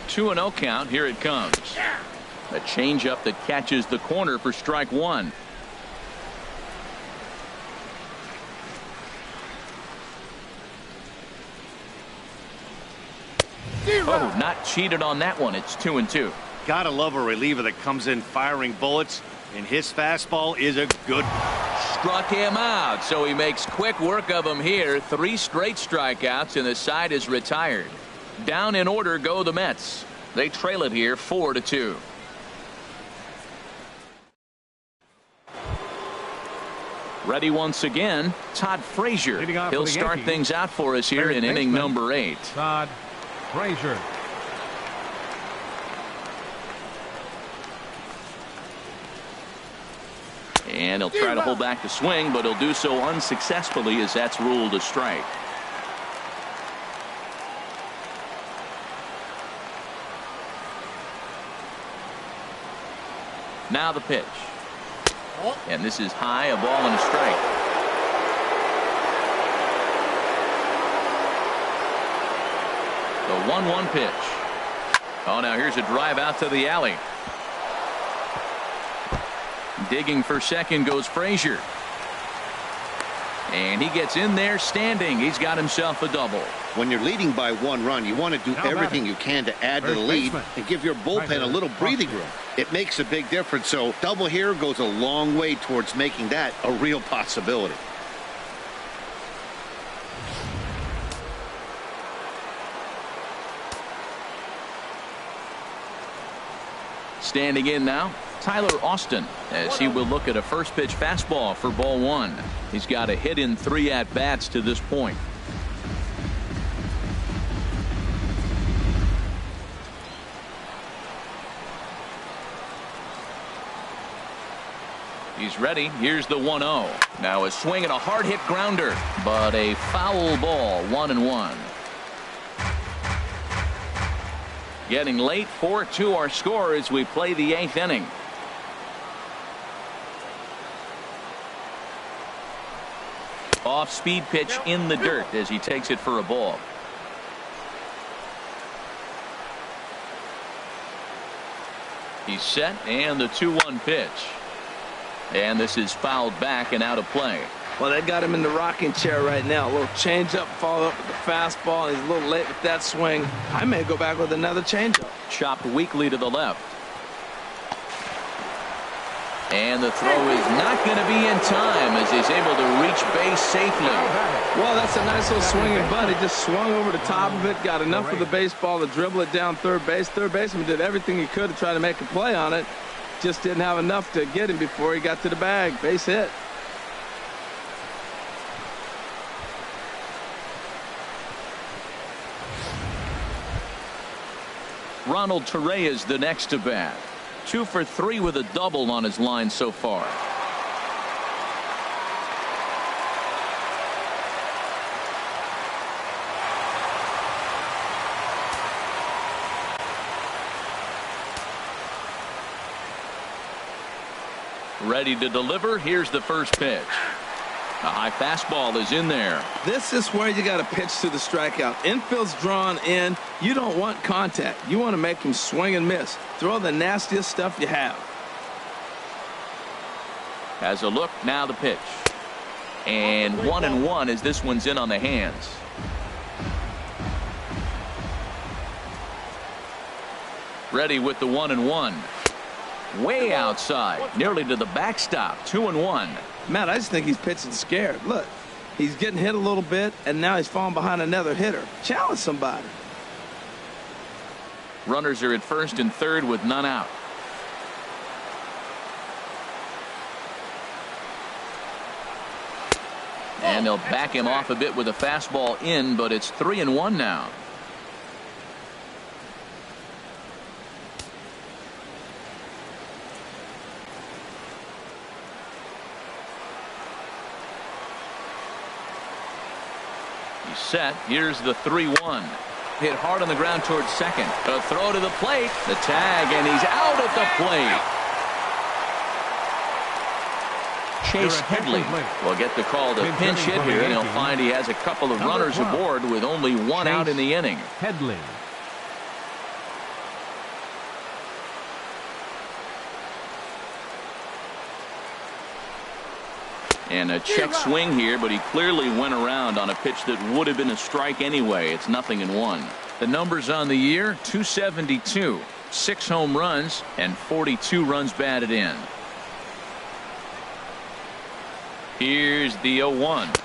A: Two and 0 count. Here it comes. A changeup that catches the corner for strike 1. Oh, not cheated on that one. It's 2-2.
D: Gotta love a reliever that comes in firing bullets, and his fastball is a good.
A: Struck him out, so he makes quick work of him here. 3 straight strikeouts, and the side is retired. Down in order go the Mets. They trail it here 4-2. Ready once again, Todd Frazier. He'll start things out for us here in inning number 8.
C: Todd Frazier.
A: And he'll try to hold back the swing, but he'll do so unsuccessfully as that's ruled a strike. Now the pitch. And this is high, a ball and a strike. The 1-1 pitch. Oh, now here's a drive out to the alley. Digging for second goes Frazier. And he gets in there standing. He's got himself a double.
D: When you're leading by 1 run, you want to do everything you can to add to the lead and give your bullpen a little breathing room. It makes a big difference, so double here goes a long way towards making that a real possibility.
A: Standing in now, Tyler Austin, as he will look at a first pitch fastball for ball one. He's got a hit in 3 at-bats to this point. He's ready. Here's the 1-0. Now a swing and a hard hit grounder, but a foul ball. 1-1. Getting late. 4-2 our score as we play the 8th inning. Off speed pitch in the dirt as he takes it for a ball. He's set, and the 2-1 pitch. And this is fouled back and out of play.
B: Well, they got him in the rocking chair right now. A little changeup, follow up with the fastball. He's a little late with that swing. I may go back with another changeup.
A: Chopped weakly to the left. And the throw is not going to be in time as he's able to reach base safely.
B: Well, that's a nice little swinging butt. He just swung over the top of it, got enough of the baseball to dribble it down third base. Third baseman did everything he could to try to make a play on it. Just didn't have enough to get him before he got to the bag. Base hit.
A: Ronald Torreyes the next to bat. 2 for 3 with a double on his line so far. Ready to deliver. Here's the first pitch. A high fastball is in there.
B: This is where you got to pitch to the strikeout. Infield's drawn in. You don't want contact. You want to make him swing and miss. Throw the nastiest stuff you have.
A: Has a look. Now the pitch. And 1-1 as this one's in on the hands. Ready with the 1-1. Way outside, nearly to the backstop. 2-1.
B: Matt, I just think he's pitching scared. Look, he's getting hit a little bit, and now he's falling behind another hitter. Challenge somebody.
A: Runners are at first and third with none out. And they'll back him off a bit with a fastball in, but it's 3-1 now. He's set. Here's the 3-1. Hit hard on the ground towards second. A throw to the plate. The tag, and he's out at the plate. Chase Headley will get the call to pinch hit here, and he'll find he has a couple of runners aboard with only one out in the inning.
C: Headley.
A: And a check swing here, but he clearly went around on a pitch that would have been a strike anyway. It's 0-1. The numbers on the year: 272, 6 home runs, and 42 runs batted in. Here's the 0-1.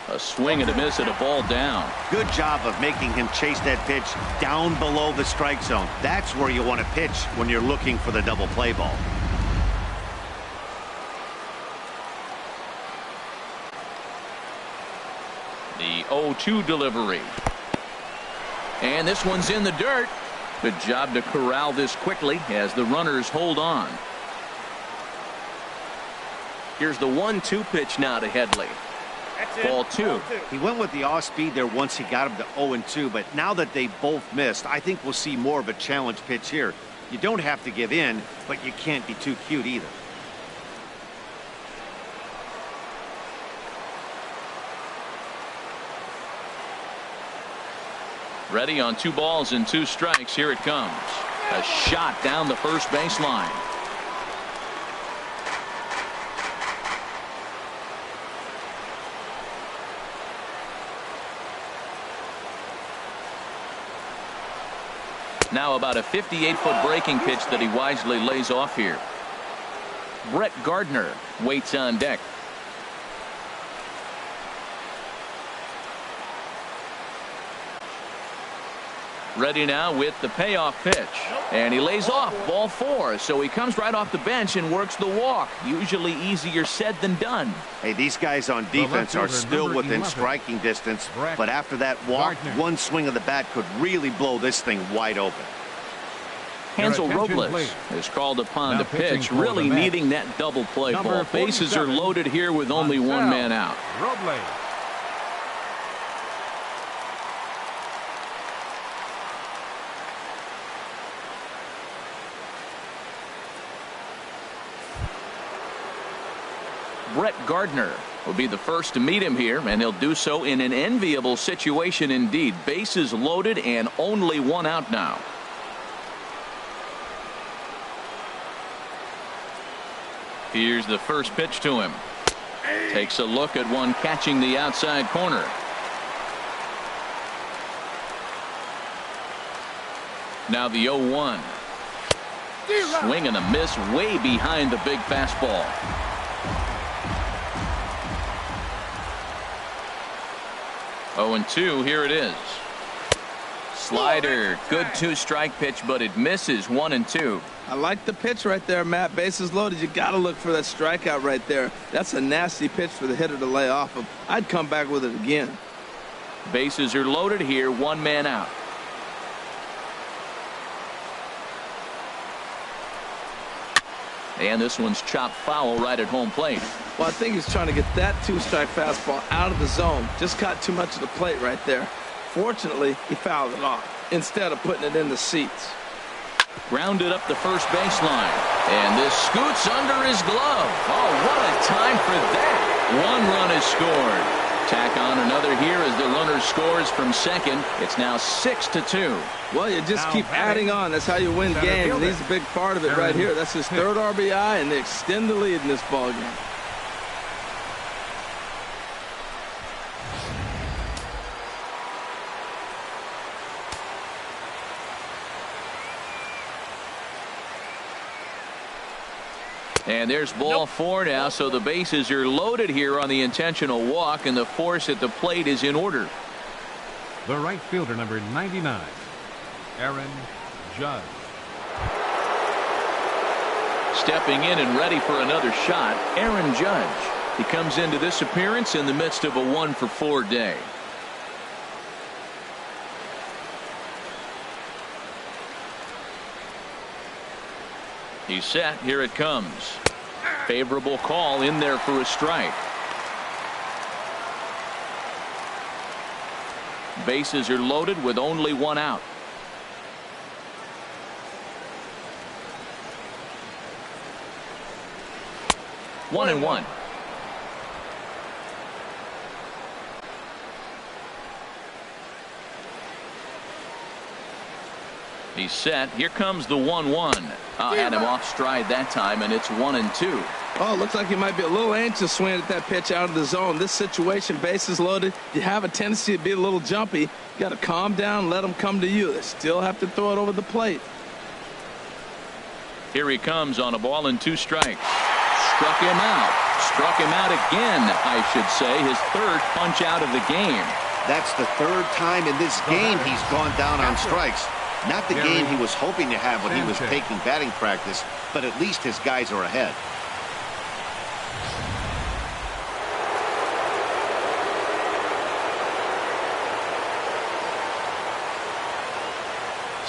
A: A swing and a miss and a ball down.
D: Good job of making him chase that pitch down below the strike zone. That's where you want to pitch when you're looking for the double play ball.
A: The 0-2 delivery. And this one's in the dirt. Good job to corral this quickly as the runners hold on. Here's the 1-2 pitch now to Headley. Ball 2.
D: He went with the off speed there once he got him to 0-2, but now that they both missed, I think we'll see more of a challenge pitch here. You don't have to give in, but you can't be too cute either.
A: Ready on 2 balls and 2 strikes. Here it comes. A shot down the first baseline. Now about a 58-foot breaking pitch that he wisely lays off here. Brett Gardner waits on deck. Ready now with the payoff pitch. And he lays off ball 4. So he comes right off the bench and works the walk. Usually easier said than done.
D: Hey, these guys on defense are still within striking distance. But after that walk, one swing of the bat could really blow this thing wide open.
A: Hansel Robles is called upon to pitch, really needing that double play ball. Bases are loaded here with only one man out.
C: Robles.
A: Brett Gardner will be the first to meet him here, and he'll do so in an enviable situation indeed. Bases loaded and only one out now. Here's the first pitch to him. Takes a look at one catching the outside corner. Now the 0-1. Swing and a miss way behind the big fastball. Oh, and 2, here it is. Slider, good 2-strike pitch, but it misses. 1-2.
B: I like the pitch right there, Matt. Bases loaded. You got to look for that strikeout right there. That's a nasty pitch for the hitter to lay off of. I'd come back with it again.
A: Bases are loaded here. One man out. And this one's chopped foul right at home plate.
B: Well, I think he's trying to get that 2-strike fastball out of the zone. Just caught too much of the plate right there. Fortunately, he fouled it off instead of putting it in the seats.
A: Grounded up the first baseline. And this scoots under his glove. Oh, what a time for that. 1 run is scored. Tack on another here as the runner scores from second. It's now 6-2.
B: Well, you just keep adding on. That's how you win games. And he's a big part of it right here. That's his 3rd RBI, and they extend the lead in this ballgame.
A: And there's ball 4 now, so the bases are loaded here on the intentional walk, and the force at the plate is in order.
C: The right fielder, number 99, Aaron Judge.
A: Stepping in and ready for another shot, Aaron Judge. He comes into this appearance in the midst of a 1-for-4 day. He's set. Here it comes. Favorable call in there for a strike. Bases are loaded with only one out. One and one. He's set. Here comes the 1-1. Had him off stride that time, and it's 1-2.
B: Oh, looks like he might be a little anxious swinging at that pitch out of the zone. This situation, bases loaded, you have a tendency to be a little jumpy. You got to calm down, let them come to you. They still have to throw it over the plate.
A: Here he comes on a ball and 2 strikes. Struck him out. Struck him out again, I should say. His 3rd punch out of the game.
D: That's the 3rd time in this game he's gone down on strikes. Not the game he was hoping to have when he was taking batting practice, but at least his guys are ahead.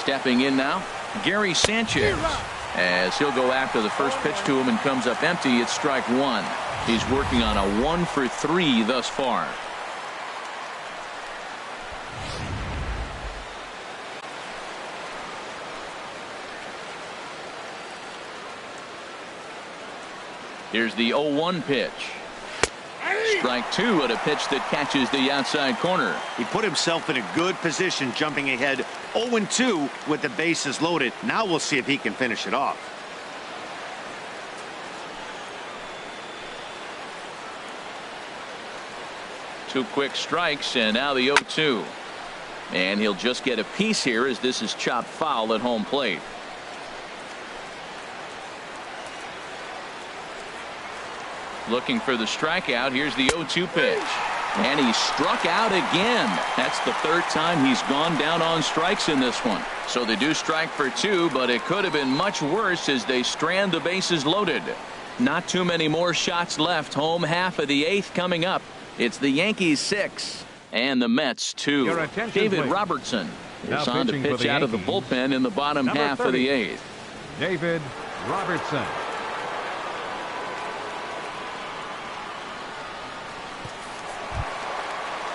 A: Stepping in now, Gary Sanchez. As he'll go after the first pitch to him and comes up empty, it's strike 1. He's working on a 1-for-3 thus far. Here's the 0-1 pitch. Strike 2 at a pitch that catches the outside corner.
D: He put himself in a good position, jumping ahead 0-2 with the bases loaded. Now we'll see if he can finish it off.
A: Two quick strikes, and now the 0-2. And he'll just get a piece here as this is chopped foul at home plate. Looking for the strikeout. Here's the 0-2 pitch. And he struck out again. That's the third time he's gone down on strikes in this one. So they do strike for 2, but it could have been much worse as they strand the bases loaded. Not too many more shots left. Home half of the 8th coming up. It's the Yankees 6 and the Mets 2. David
C: please.
A: Robertson is
C: Now
A: on to
C: pitching for
A: pitch
C: the
A: out of the
C: Yankees,
A: bullpen in the bottom
C: number
A: half
C: 30,
A: of the 8th.
C: David Robertson.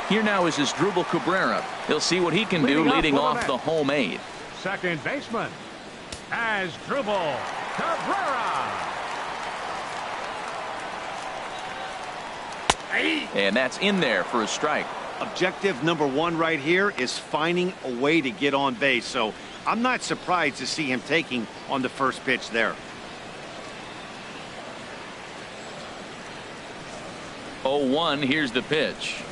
A: Here now is Asdrubal Cabrera. He'll see what he can do leading off the home 8th.
C: Second baseman, Asdrubal Cabrera.
A: And that's in there for a strike.
D: Objective number 1 right here is finding a way to get on base. So I'm not surprised to see him taking on the first pitch there.
A: 0-1. Here's the pitch.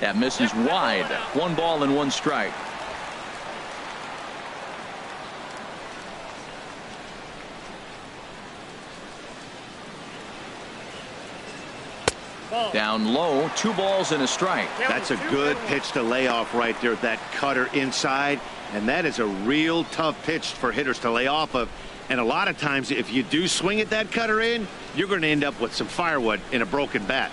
A: That misses wide. 1 ball and 1 strike. Down low, 2 balls and a strike.
D: That's a good pitch to lay off right there. That cutter inside. And that is a real tough pitch for hitters to lay off of. And a lot of times, if you do swing at that cutter in, you're going to end up with some firewood in a broken bat.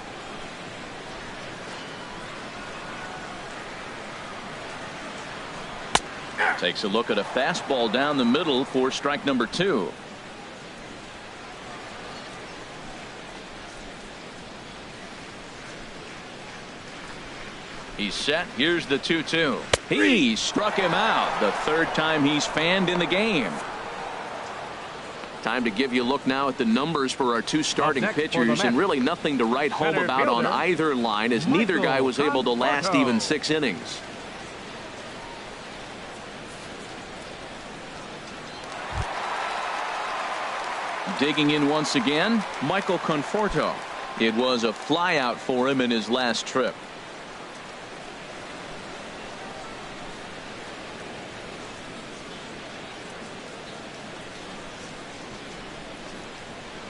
A: Takes a look at a fastball down the middle for strike number 2. He's set. Here's the 2-2. He struck him out. The third time he's fanned in the game. Time to give you a look now at the numbers for our 2 starting pitchers, and really nothing to write home about on either line, as neither guy was able to last even 6 innings. Digging in once again, Michael Conforto. It was a flyout for him in his last trip.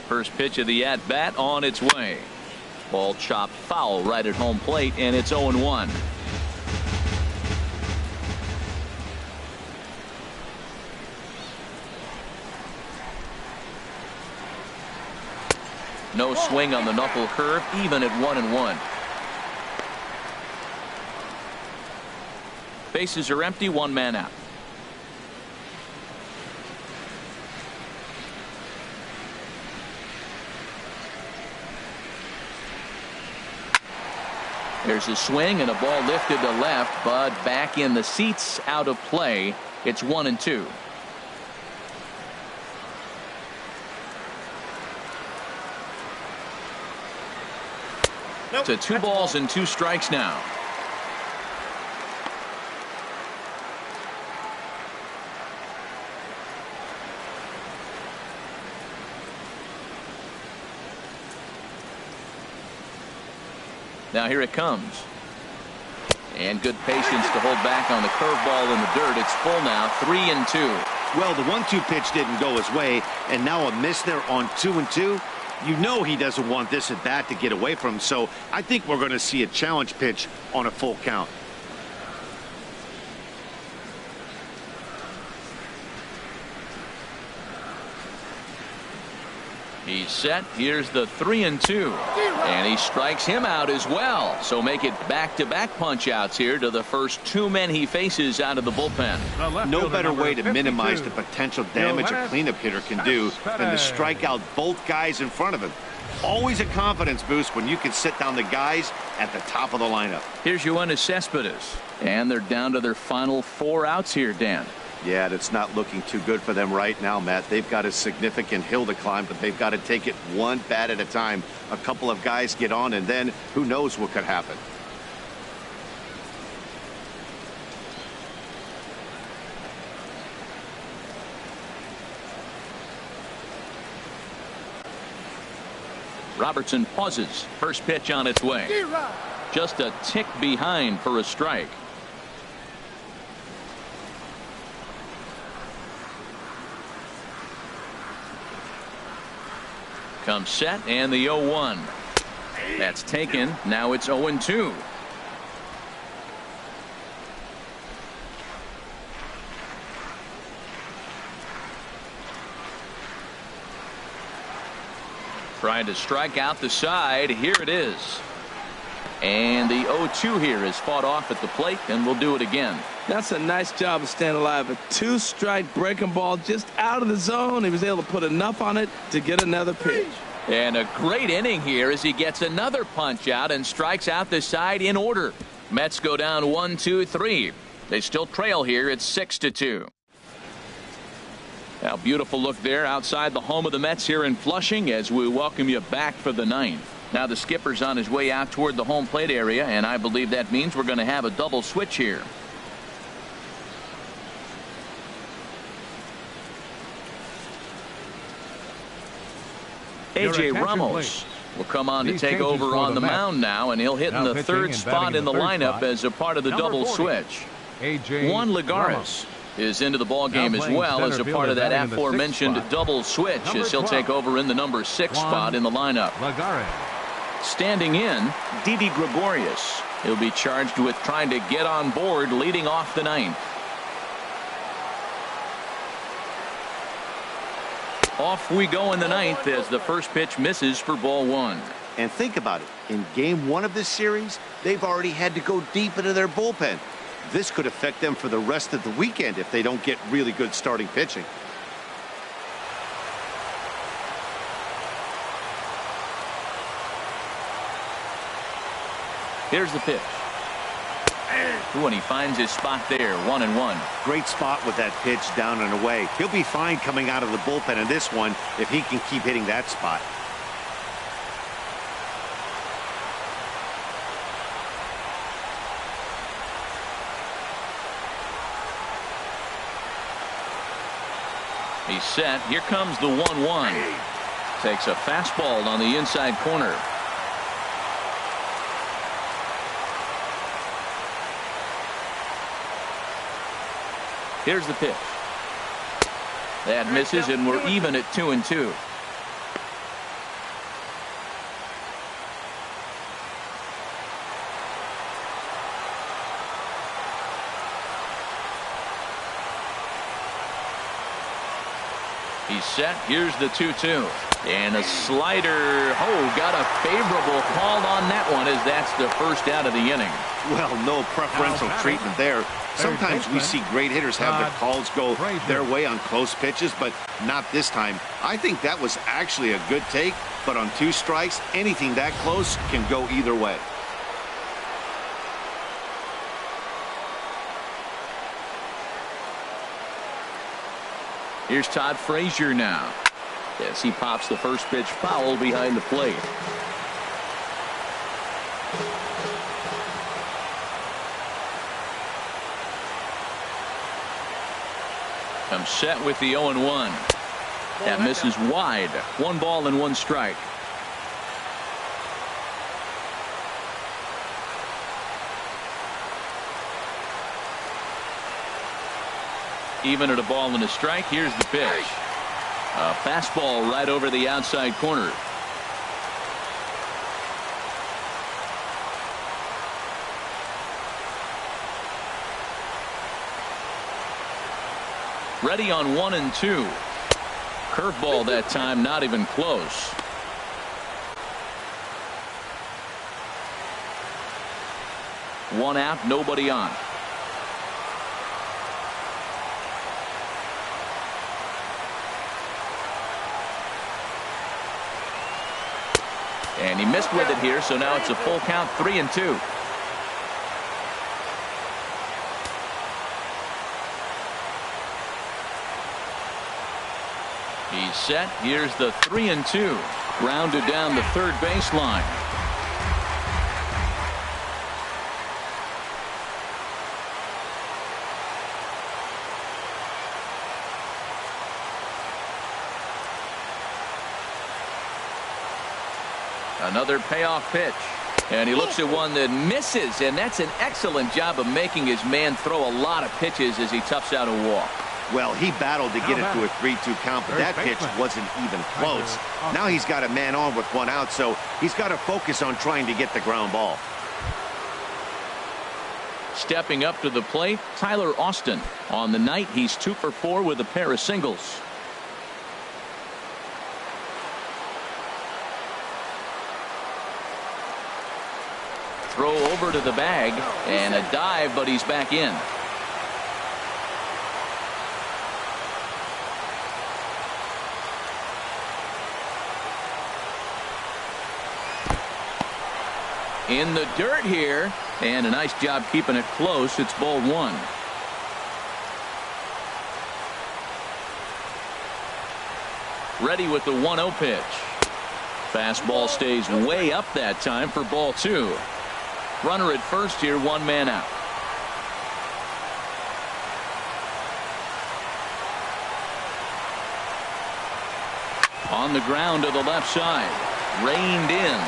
A: First pitch of the at-bat on its way. Ball chopped foul right at home plate, and it's 0-1. No swing on the knuckle curve, even at 1-1. Bases are empty, 1 man out. There's a swing and a ball lifted to left, but back in the seats, out of play. It's 1-2. To 2 balls and 2 strikes now. Now here it comes. And good patience to hold back on the curveball in the dirt. It's full now, 3-2.
D: Well, the 1-2 pitch didn't go his way, and now a miss there on 2-2. You know he doesn't want this at bat to get away from him, so I think we're going to see a challenge pitch on a full count.
A: He's set. Here's the 3-2. And he strikes him out as well. So make it back-to-back punch-outs here to the first 2 men he faces out of the bullpen.
D: No better way to minimize the potential damage a cleanup hitter can do than to strike out both guys in front of him. Always a confidence boost when you can sit down the guys at the top of the lineup.
A: Here's Yoenis Cespedes. And they're down to their final 4 outs here, Dan.
D: Yeah, it's not looking too good for them right now, Matt. They've got a significant hill to climb, but they've got to take it 1 bat at a time. A couple of guys get on, and then who knows what could happen.
A: Robertson pauses. First pitch on its way. Just a tick behind for a strike. Comes set, and the 0-1. That's taken. Now it's 0-2. Trying to strike out the side. Here it is. And the 0-2 here is fought off at the plate, and we'll do it again.
B: That's a nice job of staying alive. A 2-strike breaking ball just out of the zone. He was able to put enough on it to get another pitch.
A: And a great inning here as he gets another punch out and strikes out the side in order. Mets go down 1-2-3. They still trail here. It's 6-2. Now, beautiful look there outside the home of the Mets here in Flushing as we welcome you back for the ninth. Now the skipper's on his way out toward the home plate area, and I believe that means we're going to have a double switch here. A.J. Ramos will come on to take over on the mound now, and he'll hit in the third spot in the lineup as a part of the double switch. Juan Lagares is into the ball game as well as a part of that aforementioned double switch as he'll take over in the number 6 spot in the lineup. Standing in, Didi Gregorius. He'll be charged with trying to get on board leading off the ninth. Off we go in the ninth as the first pitch misses for ball 1.
D: And think about it. In game 1 of this series, they've already had to go deep into their bullpen. This could affect them for the rest of the weekend if they don't get really good starting pitching.
A: Here's the pitch. Ooh, and he finds his spot there, 1-1.
D: Great spot with that pitch down and away. He'll be fine coming out of the bullpen in this one if he can keep hitting that spot.
A: He's set. Here comes the 1-1. Takes a fastball on the inside corner. Here's the pitch. That misses, and we're even at 2-2. He's set. Here's the 2-2. And a slider. Oh, got a favorable call on that one as that's the first out of the inning.
D: Well, no preferential treatment there. Sometimes we see great hitters have their calls go their way on close pitches, but not this time. I think that was actually a good take, but on 2 strikes, anything that close can go either way.
A: Here's Todd Frazier now. Yes, he pops the first pitch foul behind the plate. Comes set with the 0-1. That misses wide. 1 ball and 1 strike. Even at a ball and a strike. Here's the pitch. A fastball right over the outside corner. Ready on 1-2. Curveball that time, not even close. One out, nobody on. And he missed with it here, so now it's a full count, 3-2. He's set. Here's the 3-2. Grounded down the third baseline. Another payoff pitch. And he looks at one that misses, and that's an excellent job of making his man throw a lot of pitches as he toughs out a walk.
D: Well, he battled to get it to a 3-2 count, but that pitch wasn't even close. Now he's got a man on with 1 out, so he's got to focus on trying to get the ground ball.
A: Stepping up to the plate, Tyler Austin. On the night, he's 2 for 4 with a pair of singles. Throw over to the bag, and a dive, but he's back in. In the dirt here, and a nice job keeping it close. It's ball 1. Ready with the 1-0 pitch. Fastball stays way up that time for ball 2. Runner at first here, 1 man out. On the ground to the left side. Reined in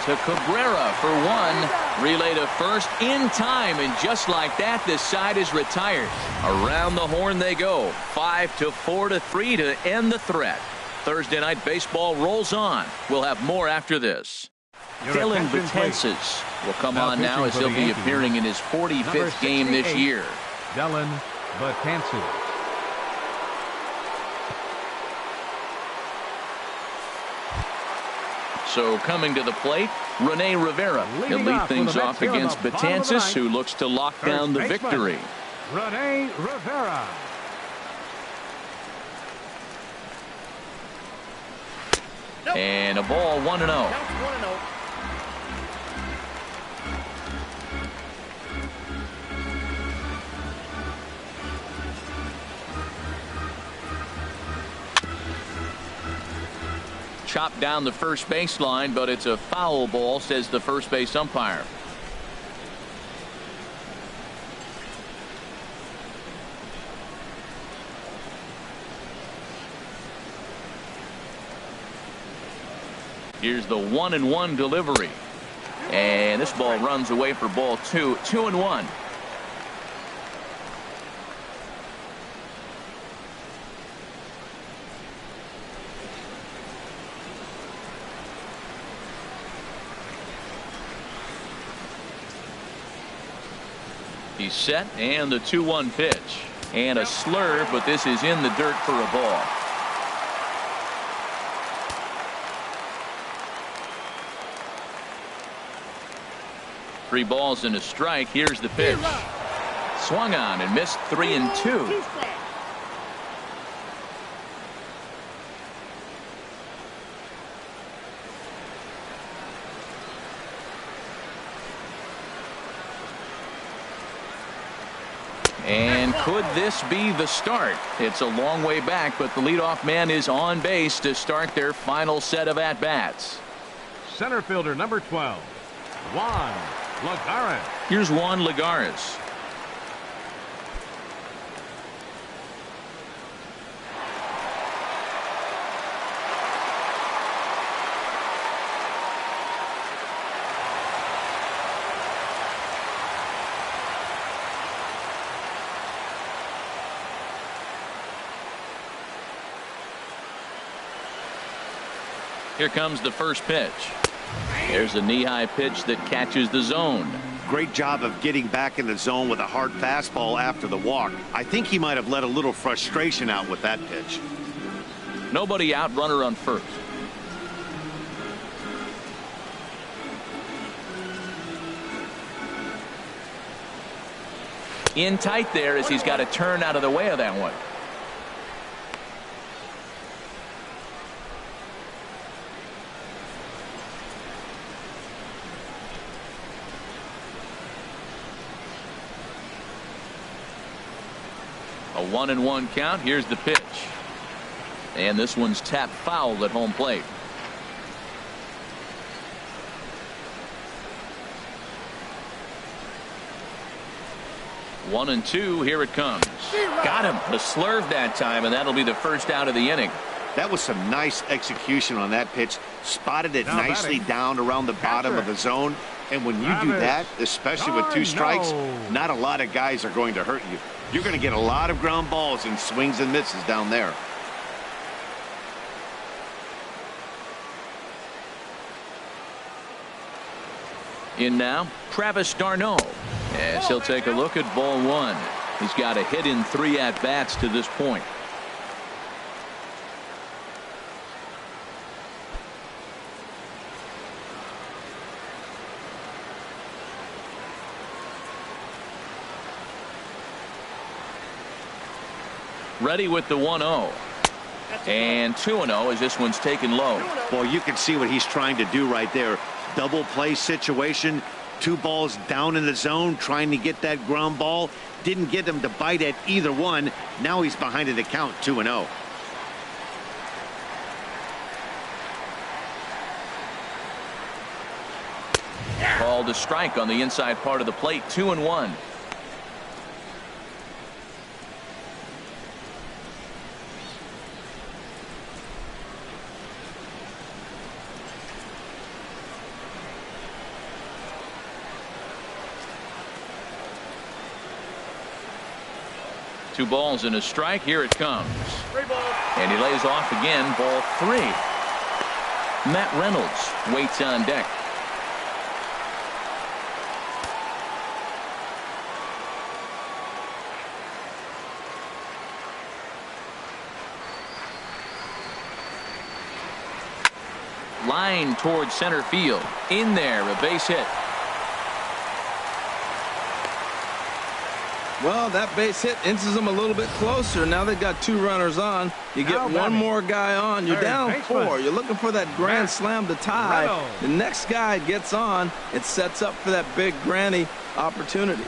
A: to Cabrera for 1. Relay to first in time, and just like that, this side is retired. Around the horn they go. 5-4-3 to end the threat. Thursday Night Baseball rolls on. We'll have more after this. Dylan Betances will come on now as he'll be appearing in his 45th game this year.
C: Dylan Betances.
A: So coming to the plate, Rene Rivera. He'll lead things off against Betances, who looks to lock down the victory.
C: Rene Rivera.
A: And a ball, 1-0. Chopped down the first baseline, but it's a foul ball, says the first base umpire. Here's the 1-1 delivery. And this ball runs away for ball 2. 2-1. He's set, and the 2-1 pitch. And a slurve, but this is in the dirt for a ball. Three balls and a strike. Here's the pitch. Swung on and missed 3-2. And could this be the start? It's a long way back, but the leadoff man is on base to start their final set of at-bats.
C: Center fielder number 12, Juan Lagares.
A: Here's Juan Lagares. Here comes the first pitch. There's a knee-high pitch that catches the zone.
D: Great job of getting back in the zone with a hard fastball after the walk. I think he might have let a little frustration out with that pitch.
A: Nobody out, runner on first. In tight there as he's got to turn out of the way of that one. A 1-1 count. Here's the pitch. And this one's tapped foul at home plate. One and two. Here it comes. Got him. The slurve that time, and that'll be the first out of the inning.
D: That was some nice execution on that pitch. Spotted it nicely down around the bottom of the zone. And when you do that, especially with two strikes, not a lot of guys are going to hurt you. You're going to get a lot of ground balls and swings and misses down there.
A: In now, Travis d'Arnaud, as he'll take a look at ball one. He's got a hit in 3 at-bats to this point. Ready with the 1-0. And 2-0 as this one's taken low.
D: Boy, you can see what he's trying to do right there. Double play situation. 2 balls down in the zone, trying to get that ground ball. Didn't get him to bite at either one. Now he's behind in the count, 2-0.
A: Called a strike on the inside part of the plate, 2-1. Two balls and a strike. Here it comes. And he lays off again. Ball 3. Matt Reynolds waits on deck. Line towards center field. In there, a base hit.
B: Well, that base hit inches them a little bit closer. Now they've got 2 runners on. You get one more guy on. You're down 4. You're looking for that grand slam to tie. The next guy gets on. It sets up for that big granny opportunity.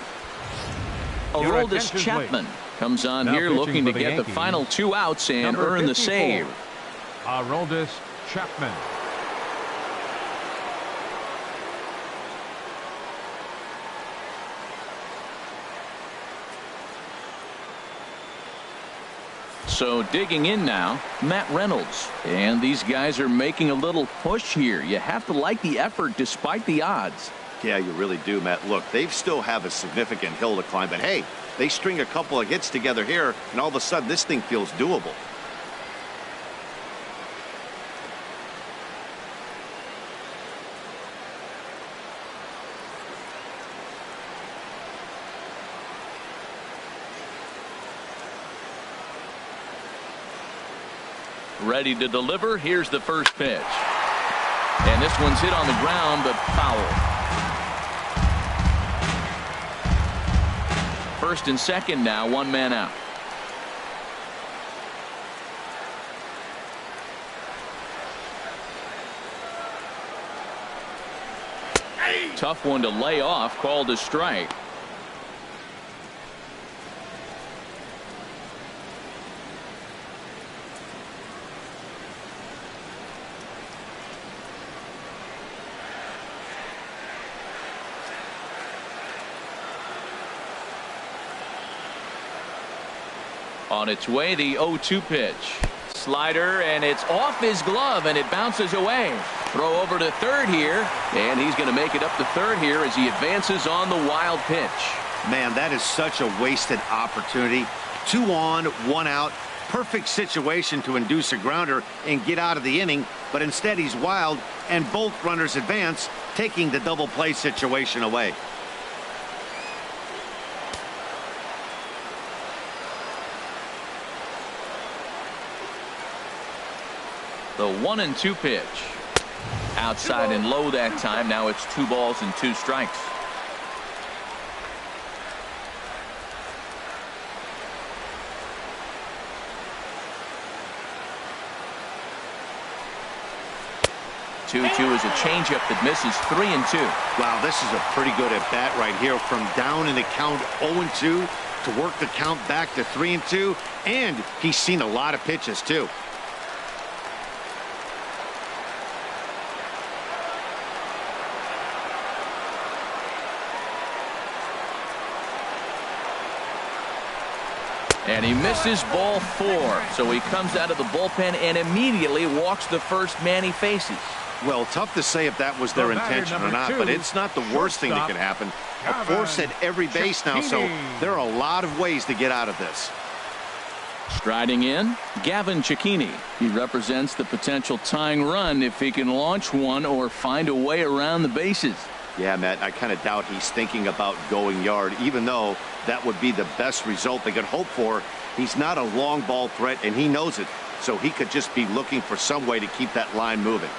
A: Aroldis Chapman comes on here looking to get the final 2 outs and earn the save.
C: Aroldis Chapman.
A: So digging in now, Matt Reynolds. And these guys are making a little push here. You have to like the effort despite the odds.
D: Yeah, you really do, Matt. Look, they still have a significant hill to climb. But, hey, they string a couple of hits together here, and all of a sudden this thing feels doable.
A: Ready to deliver. Here's the first pitch. And this one's hit on the ground, but foul. First and second now, 1 man out. Tough one to lay off, called a strike. On its way, the 0-2 pitch. Slider, and it's off his glove, and it bounces away. Throw over to third here, and he's going to make it up to third here as he advances on the wild pitch.
D: Man, that is such a wasted opportunity. 2 on, 1 out. Perfect situation to induce a grounder and get out of the inning, but instead he's wild, and both runners advance, taking the double play situation away.
A: The 1-2 pitch. Outside and low that time. Now it's 2 balls and 2 strikes. Two-two is a changeup that misses. 3-2.
D: Wow, this is a pretty good at bat right here. From down in the count 0-2 to work the count back to 3-2, and he's seen a lot of pitches too.
A: And he misses ball 4. So he comes out of the bullpen and immediately walks the first man he faces.
D: Well, tough to say if that was their intention or not, but it's not the worst thing that could happen. A force at every base now, so there are a lot of ways to get out of this.
A: Striding in, Gavin Cicchini. He represents the potential tying run if he can launch one or find a way around the bases.
D: Yeah, Matt, I kind of doubt he's thinking about going yard, even though that would be the best result they could hope for. He's not a long ball threat, and he knows it, so he could just be looking for some way to keep that line moving.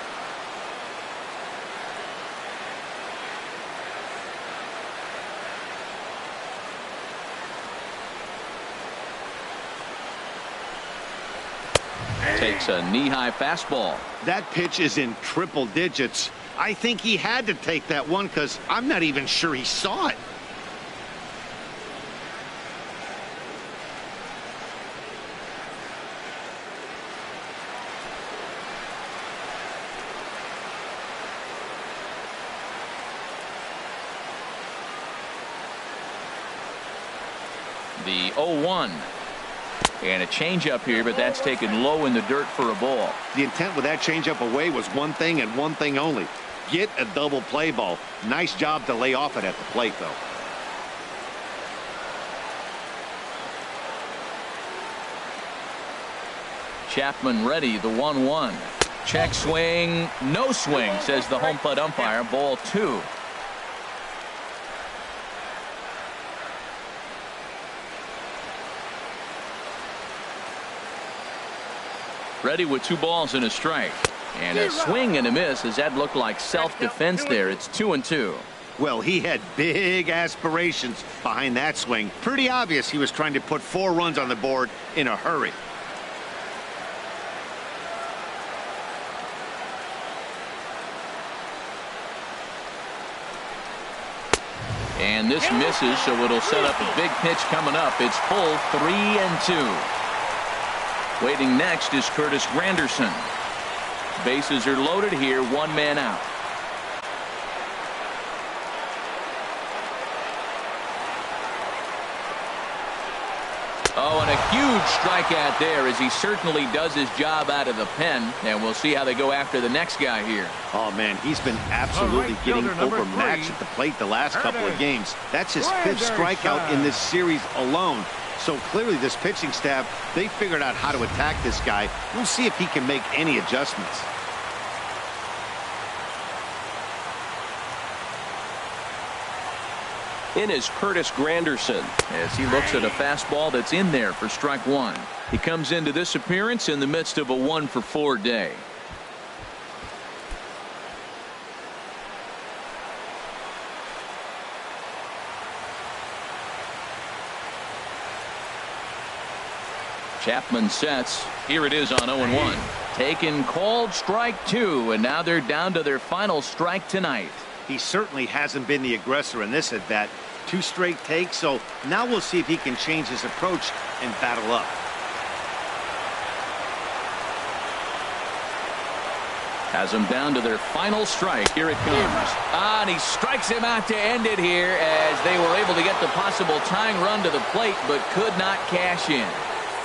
A: Takes a knee-high fastball.
D: That pitch is in triple digits. I think he had to take that one because I'm not even sure he saw it.
A: The 0-1. And a changeup here, but that's taken low in the dirt for a ball.
D: The intent with that changeup away was one thing and one thing only. Get a double play ball. Nice job to lay off it at the plate, though.
A: Chapman ready, the 1-1. Check swing, no swing, says the home plate umpire. Ball 2. Ready with 2 balls and a strike. And a swing and a miss as that looked like self-defense there. It's 2-2.
D: Well, he had big aspirations behind that swing. Pretty obvious he was trying to put 4 runs on the board in a hurry.
A: And this misses, so it'll set up a big pitch coming up. It's full 3-2. Waiting next is Curtis Granderson. Bases are loaded here, 1 man out. Oh, and a huge strikeout there as he certainly does his job out of the pen. And we'll see how they go after the next guy here.
D: Oh, man, he's been absolutely getting overmatched at the plate the last couple of games. That's his 5th strikeout in this series alone. So clearly this pitching staff, they figured out how to attack this guy. We'll see if he can make any adjustments.
E: In is Curtis Granderson.
A: As he looks at a fastball that's in there for strike 1. He comes into this appearance in the midst of a 1-for-4 day. Chapman sets. Here it is on 0-1. Taken, called, strike 2, and now they're down to their final strike tonight.
D: He certainly hasn't been the aggressor in this at bat. 2 straight takes, so now we'll see if he can change his approach and battle up.
A: Has them down to their final strike. Here it comes. And he strikes him out to end it here as they were able to get the possible tying run to the plate, but could not cash in.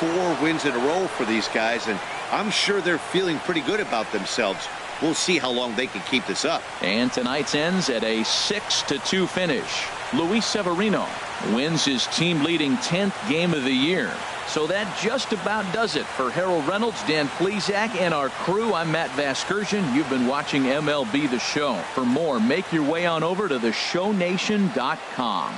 D: 4 wins in a row for these guys, and I'm sure they're feeling pretty good about themselves. We'll see how long they can keep this up.
A: And tonight's ends at a 6-2 finish. Luis Severino wins his team-leading 10th game of the year. So that just about does it for Harold Reynolds, Dan Plesac, and our crew. I'm Matt Vasgersian. You've been watching MLB The Show. For more, make your way on over to theshownation.com.